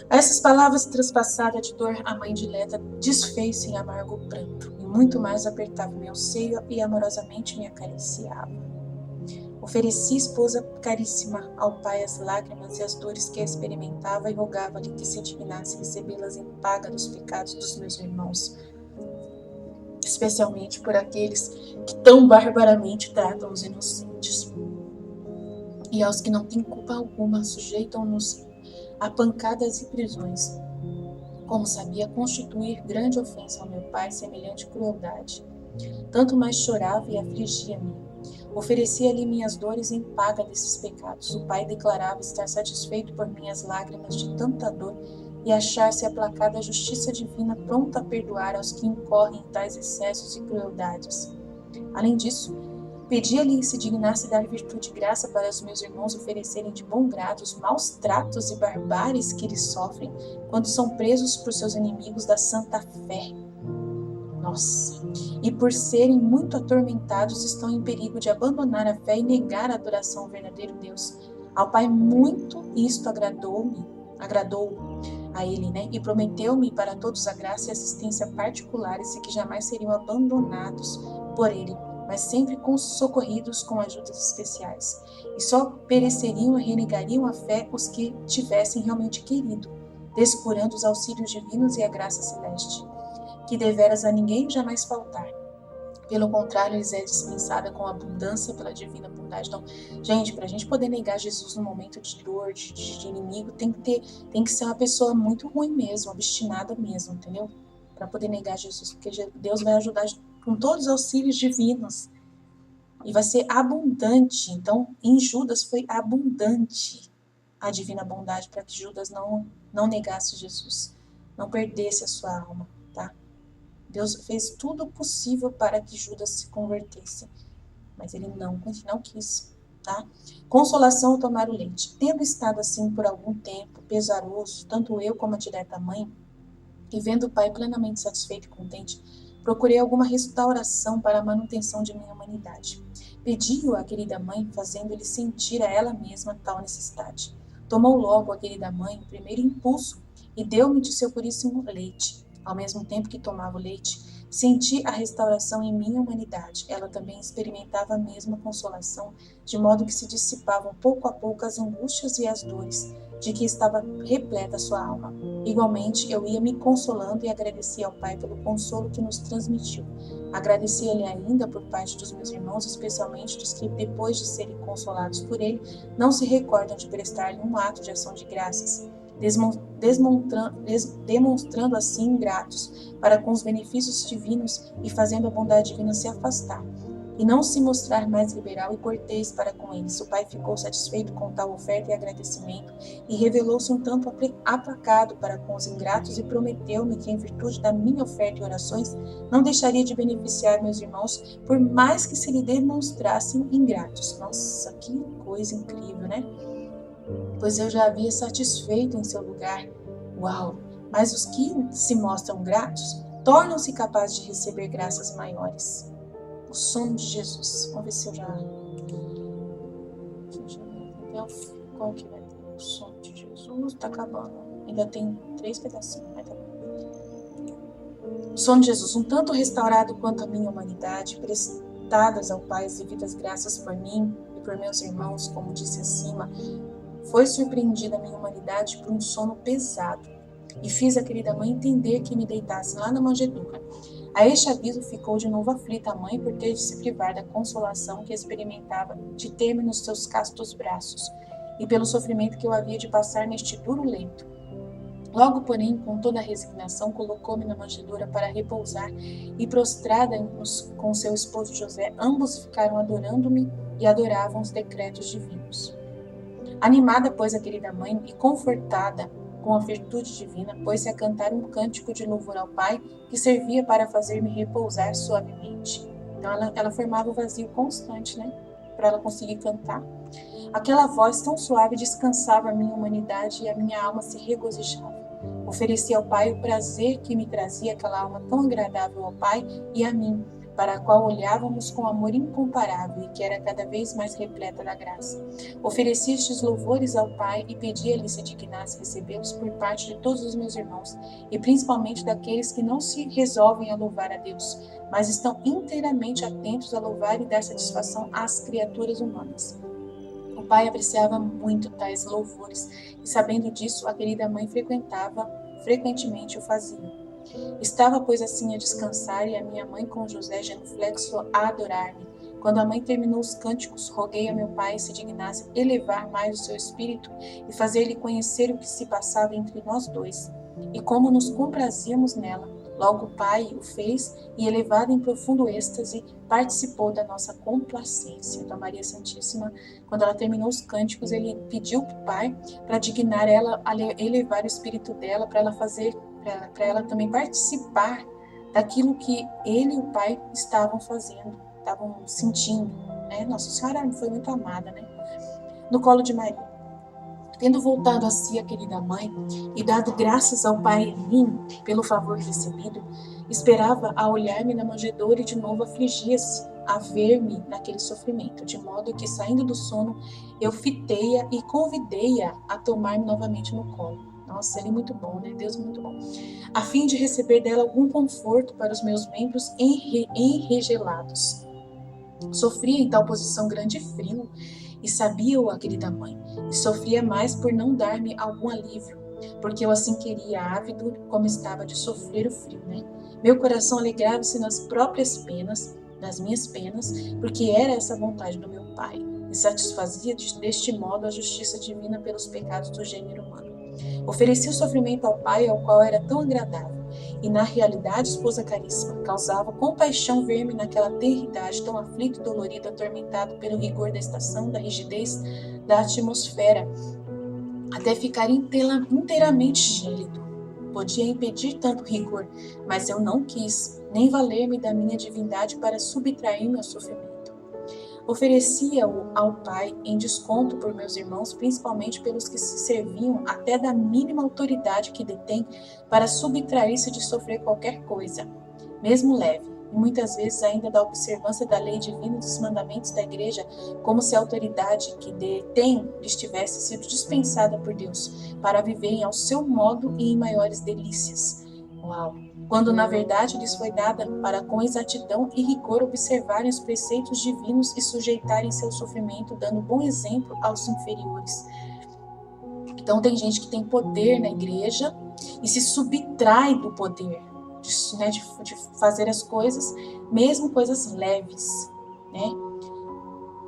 A essas palavras transpassadas de dor, a mãe dileta desfez-se em amargo pranto, e muito mais apertava meu seio e amorosamente me acariciava. Ofereci, esposa caríssima, ao pai as lágrimas e as dores que experimentava e rogava-lhe que se dignasse recebê-las em paga dos pecados dos meus irmãos. especialmente por aqueles que tão barbaramente tratam os inocentes. E aos que não têm culpa alguma sujeitam-nos a pancadas e prisões. Como sabia constituir grande ofensa ao meu pai semelhante crueldade, tanto mais chorava e afligia-me. Oferecia-lhe minhas dores em paga desses pecados. O pai declarava estar satisfeito por minhas lágrimas de tanta dor e achar-se aplacada a justiça divina, pronta a perdoar aos que incorrem em tais excessos e crueldades. Além disso, pedia-lhe que se dignasse dar virtude e graça para os meus irmãos oferecerem de bom grado os maus tratos e barbáries que eles sofrem quando são presos por seus inimigos da santa fé. Nossa! E por serem muito atormentados, estão em perigo de abandonar a fé e negar a adoração ao verdadeiro Deus. Ao Pai muito isto agradou a ele, né? E prometeu-me para todos a graça e assistência particulares e que jamais seriam abandonados por ele, mas sempre socorridos com ajudas especiais. E só pereceriam e renegariam a fé os que tivessem realmente querido, descurando os auxílios divinos e a graça celeste, que deveras a ninguém jamais faltar. Pelo contrário, lhes é dispensada com abundância pela divina bondade. Então, gente, para a gente poder negar Jesus no momento de dor, de inimigo, tem que ser uma pessoa muito ruim mesmo, obstinada mesmo, entendeu? Para poder negar Jesus, porque Deus vai ajudar com todos os auxílios divinos e vai ser abundante. Então, em Judas foi abundante a divina bondade para que Judas não negasse Jesus, não perdesse a sua alma, tá? Deus fez tudo o possível para que Judas se convertesse, mas ele não quis, tá? Consolação ao tomar o leite. Tendo estado assim por algum tempo, pesaroso, tanto eu como a direta mãe, e vendo o pai plenamente satisfeito e contente, procurei alguma restauração para a manutenção de minha humanidade. Pedi-o à querida mãe, fazendo-lhe sentir a ela mesma tal necessidade. Tomou logo a querida mãe o primeiro impulso e deu-me de seu puríssimo leite. Ao mesmo tempo que tomava o leite, senti a restauração em minha humanidade. Ela também experimentava a mesma consolação, de modo que se dissipavam pouco a pouco as angústias e as dores de que estava repleta a sua alma. Igualmente, eu ia me consolando e agradecia ao Pai pelo consolo que nos transmitiu. Agradecia-lhe ainda por parte dos meus irmãos, especialmente dos que, depois de serem consolados por ele, não se recordam de prestar-lhe um ato de ação de graças, demonstrando assim ingratos para com os benefícios divinos e fazendo a bondade divina se afastar, e não se mostrar mais liberal e cortês para com eles. O pai ficou satisfeito com tal oferta e agradecimento, e revelou-se um tanto aplacado para com os ingratos, e prometeu-me que, em virtude da minha oferta e orações, não deixaria de beneficiar meus irmãos, por mais que se lhe demonstrassem ingratos. Nossa, que coisa incrível, né? Pois eu já havia satisfeito em seu lugar. Uau! Mas os que se mostram gratos tornam-se capazes de receber graças maiores. O sono de Jesus. Vamos ver se eu já... Qual que vai ter? O sono de Jesus. Tá acabando. Ainda tem 3 pedacinhos, mas tá bom. O sono de Jesus. Um tanto restaurado quanto a minha humanidade, prestadas ao Pai as devidas graças por mim e por meus irmãos, como disse acima, foi surpreendida a minha humanidade por um sono pesado, e fiz a querida mãe entender que me deitasse lá na manjedoura. A este aviso ficou de novo aflita a mãe por ter de se privar da consolação que experimentava de ter-me nos seus castos braços, e pelo sofrimento que eu havia de passar neste duro leito. Logo, porém, com toda a resignação, colocou-me na manjedoura para repousar, e prostrada com seu esposo José, ambos ficaram adorando-me e adoravam os decretos divinos. Animada, pois, a querida mãe, e confortada com a virtude divina, pôs-se a cantar um cântico de louvor ao Pai, que servia para fazer-me repousar suavemente. Então, ela formava o vazio constante, né? Para ela conseguir cantar. Aquela voz tão suave descansava a minha humanidade e a minha alma se regozijava. Oferecia ao Pai o prazer que me trazia aquela alma tão agradável ao Pai e a mim, para a qual olhávamos com amor incomparável e que era cada vez mais repleta da graça. Ofereci estes louvores ao Pai e pedia-lhe se dignasse recebê-los por parte de todos os meus irmãos, e principalmente daqueles que não se resolvem a louvar a Deus, mas estão inteiramente atentos a louvar e dar satisfação às criaturas humanas. O Pai apreciava muito tais louvores, e sabendo disso, a querida mãe frequentemente o fazia. Estava, pois, assim a descansar, e a minha mãe com José genuflexo a adorar-me. Quando a mãe terminou os cânticos, roguei a meu pai se dignasse elevar mais o seu espírito e fazer-lhe conhecer o que se passava entre nós dois, e como nos comprazíamos nela. Logo o pai o fez, e elevado em profundo êxtase, participou da nossa complacência. Então Maria Santíssima, quando ela terminou os cânticos, ele pediu para o pai para dignar ela a elevar o espírito dela, para ela fazer, para ela também participar daquilo que ele e o pai estavam fazendo, estavam sentindo, né? Nossa Senhora foi muito amada, né? No colo de Maria. Tendo voltado a si a querida mãe e dado graças ao Pai em mim pelo favor recebido, esperava a olhar-me na manjedoura e de novo afligia-se a ver-me naquele sofrimento, de modo que, saindo do sono, eu fitei-a e convidei-a a tomar-me novamente no colo. Nossa, ele é muito bom, né? Deus é muito bom. A fim de receber dela algum conforto para os meus membros enregelados. Sofria em tal posição grande frio, e sabia-o a querida mãe, e sofria mais por não dar-me algum alívio, porque eu assim queria, ávido como estava de sofrer o frio, né? Meu coração alegrava-se nas próprias penas, nas minhas penas, porque era essa vontade do meu pai, e satisfazia deste modo a justiça divina pelos pecados do gênero humano. Ofereci o sofrimento ao pai, ao qual era tão agradável, e na realidade, esposa caríssima, causava compaixão ver-me naquela tenridade, tão aflito e dolorido, atormentado pelo rigor da estação, da rigidez da atmosfera, até ficar inteiramente gélido. Podia impedir tanto rigor, mas eu não quis, nem valer-me da minha divindade para subtrair-me ao sofrimento. Oferecia-o ao Pai em desconto por meus irmãos, principalmente pelos que se serviam até da mínima autoridade que detém para subtrair-se de sofrer qualquer coisa, mesmo leve, e muitas vezes ainda da observância da lei divina e dos mandamentos da Igreja, como se a autoridade que detém lhes tivesse sido dispensada por Deus, para viverem ao seu modo e em maiores delícias. Uau! Quando na verdade lhes foi dada para com exatidão e rigor observarem os preceitos divinos e sujeitarem seu sofrimento, dando bom exemplo aos inferiores. Então tem gente que tem poder na igreja e se subtrai do poder, né, de fazer as coisas, mesmo coisas leves, né?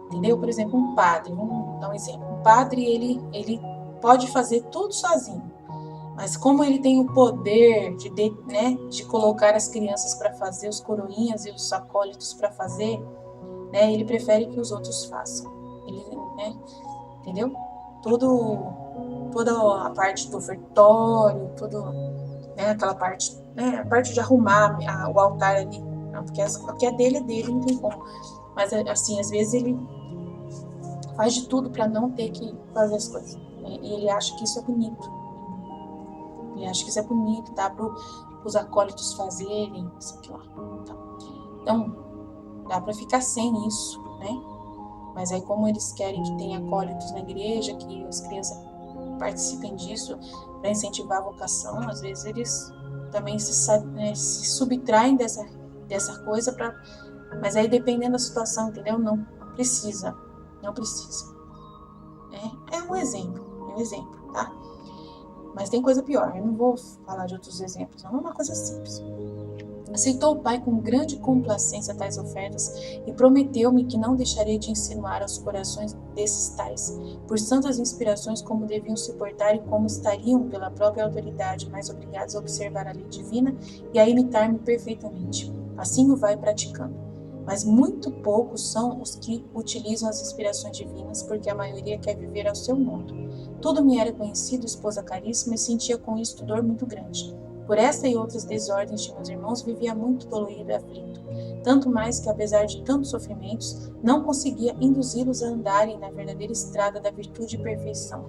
Entendeu? Por exemplo, um padre, vamos dar um exemplo. Um padre, ele pode fazer tudo sozinho. Mas como ele tem o poder de colocar as crianças para fazer, os coroinhas e os acólitos para fazer, né, ele prefere que os outros façam. Ele, né, entendeu? Toda a parte do ofertório, né, aquela parte, né, a parte de arrumar o altar ali, não, porque o que é dele, não tem como. Mas assim, às vezes ele faz de tudo para não ter que fazer as coisas, né, e ele acha que isso é bonito. Ele acha que isso é bonito, dá para os acólitos fazerem, isso aqui lá. Então, dá para ficar sem isso, né? Mas aí, como eles querem que tenha acólitos na igreja, que as crianças participem disso, para incentivar a vocação, às vezes eles também se subtraem dessa coisa, mas aí, dependendo da situação, entendeu? Não precisa. É um exemplo, tá? Mas tem coisa pior, eu não vou falar de outros exemplos, não, é uma coisa simples. Aceitou o pai com grande complacência tais ofertas e prometeu-me que não deixaria de insinuar aos corações desses tais, por santas inspirações, como deviam se portar e como estariam, pela própria autoridade, mais obrigados a observar a lei divina e a imitar-me perfeitamente. Assim o vai praticando. Mas muito poucos são os que utilizam as inspirações divinas, porque a maioria quer viver ao seu modo. Tudo me era conhecido, esposa caríssima, e sentia com isto dor muito grande. Por esta e outras desordens de meus irmãos, vivia muito dolorido e aflito. Tanto mais que, apesar de tantos sofrimentos, não conseguia induzi-los a andarem na verdadeira estrada da virtude e perfeição,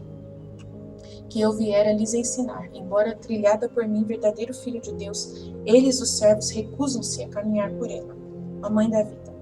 que eu viera lhes ensinar. Embora trilhada por mim, verdadeiro Filho de Deus, eles, os servos, recusam-se a caminhar por ela. A mãe da vida,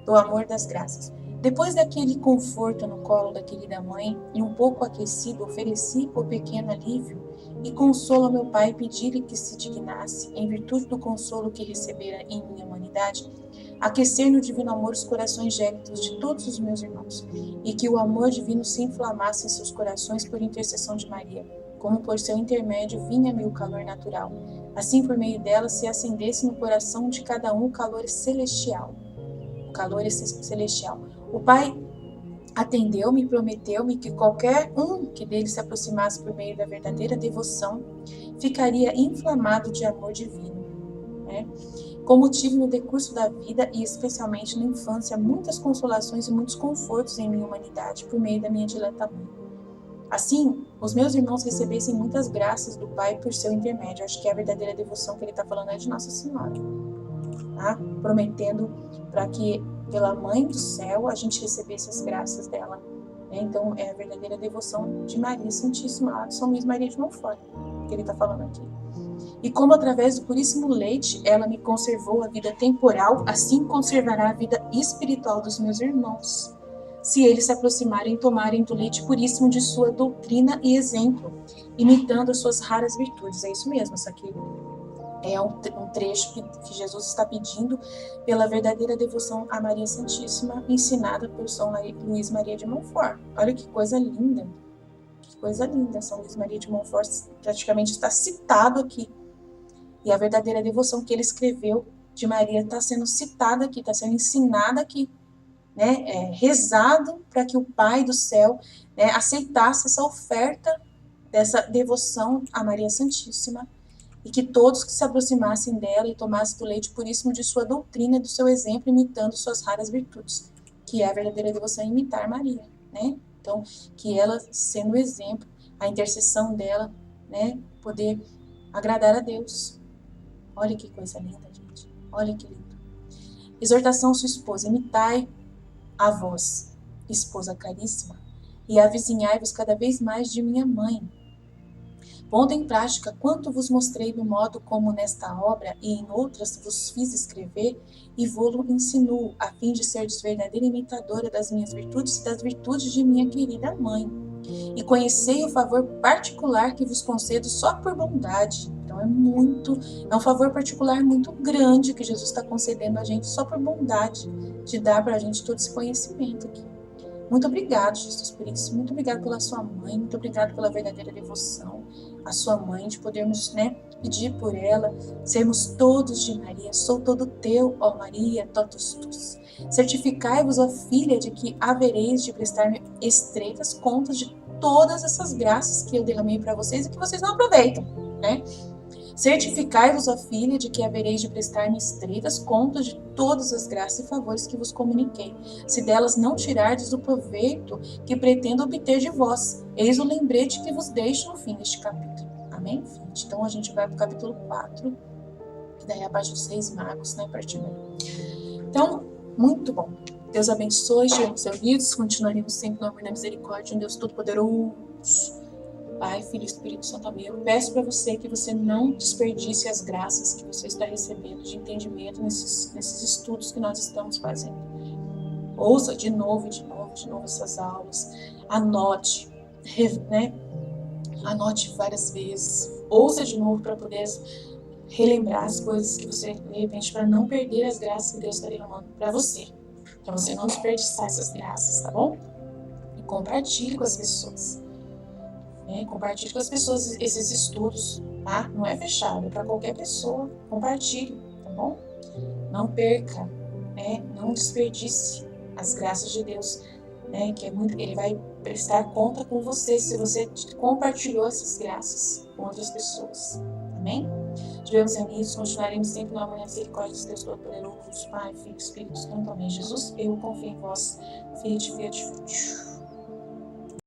do amor das graças. Depois daquele conforto no colo da querida mãe, e um pouco aquecido, ofereci o pequeno alívio e consolo a meu pai, pedi-lhe que se dignasse, em virtude do consolo que recebera em minha humanidade, aquecer no divino amor os corações gélidos de todos os meus irmãos, e que o amor divino se inflamasse em seus corações por intercessão de Maria, como por seu intermédio vinha-me o calor natural. Assim, por meio dela, se acendesse no coração de cada um o calor celestial. O calor celestial. O Pai atendeu-me e prometeu-me que qualquer um que dele se aproximasse por meio da verdadeira devoção ficaria inflamado de amor divino. Né? Como tive no decurso da vida e especialmente na infância muitas consolações e muitos confortos em minha humanidade por meio da minha dileta mãe. Assim, os meus irmãos recebessem muitas graças do Pai por seu intermédio. Acho que a verdadeira devoção que ele está falando é de Nossa Senhora, tá? Prometendo para que pela Mãe do Céu a gente recebesse as graças dela. Né? Então, é a verdadeira devoção de Maria Santíssima, de São Luís Maria de Montfort, que ele está falando aqui. E como através do puríssimo leite ela me conservou a vida temporal, assim conservará a vida espiritual dos meus irmãos, se eles se aproximarem e tomarem do leite puríssimo de sua doutrina e exemplo, imitando as suas raras virtudes. É isso mesmo, isso aqui é um trecho que Jesus está pedindo pela verdadeira devoção a Maria Santíssima, ensinada por São Luís Maria de Montfort. Olha que coisa linda, que coisa linda. São Luís Maria de Montfort praticamente está citado aqui. E a verdadeira devoção que ele escreveu de Maria está sendo citada aqui, está sendo ensinada aqui, né? Rezado para que o Pai do Céu, né, aceitasse essa oferta dessa devoção a Maria Santíssima e que todos que se aproximassem dela e tomassem do leite puríssimo de sua doutrina e do seu exemplo, imitando suas raras virtudes, que é a verdadeira devoção, imitar Maria, né? Então, que ela, sendo o exemplo, a intercessão dela, né, poder agradar a Deus. Olha que coisa linda, gente. Olha que lindo. Exortação à sua esposa. Imitai a vós, esposa caríssima, e avizinhai-vos cada vez mais de minha mãe. Pondo em prática quanto vos mostrei no modo como nesta obra e em outras vos fiz escrever, e vô-lo ensinou, a fim de serdes verdadeira imitadora das minhas virtudes e das virtudes de minha querida mãe. E conhecei o favor particular que vos concedo só por bondade. Então é um favor particular muito grande que Jesus está concedendo a gente só por bondade, de dar para a gente todo esse conhecimento aqui. Muito obrigado, Jesus, por isso. Muito obrigado pela sua mãe, muito obrigado pela verdadeira devoção à sua mãe, de podermos, né, pedir por ela, sermos todos de Maria. Sou todo teu, ó Maria, totus tus. Certificai-vos, ó filha, de que havereis de prestar-me estreitas contas de todas essas graças que eu derramei para vocês e que vocês não aproveitam, né? Certificai-vos, ó filha, de que havereis de prestar-me estreitas contas de todas as graças e favores que vos comuniquei, se delas não tirardes o proveito que pretendo obter de vós. Eis o lembrete que vos deixo no fim deste capítulo. Amém? Então a gente vai para o capítulo 4, que daí é a parte dos Reis Magos, né? A partir daí. Então, muito bom. Deus abençoe, estivemos reunidos, continuaremos sempre no amor e na misericórdia de um Deus Todo-Poderoso. Pai, Filho e Espírito Santo, amém. Eu peço para você que você não desperdice as graças que você está recebendo de entendimento nesses estudos que nós estamos fazendo. Ouça de novo essas aulas. Anote, né? Anote várias vezes. Ouça de novo para poder relembrar as coisas que você, de repente, para não perder as graças que Deus está derramando para você. Para você não desperdiçar essas graças, tá bom? E compartilhe com as pessoas. Compartilhe com as pessoas esses estudos, tá? Não é fechado, é para qualquer pessoa. Compartilhe, tá bom? Não perca, né? Não desperdice as graças de Deus, né? Que é muito, ele vai prestar conta com você se você compartilhou essas graças com outras pessoas. Amém? Estivemos reunidos, continuaremos sempre no amor e na misericórdia de Deus Todo-Poderoso, Pai, Filho e Espírito Santo. Amém. Jesus, eu confio em vós. Fiat, fiat, fiat.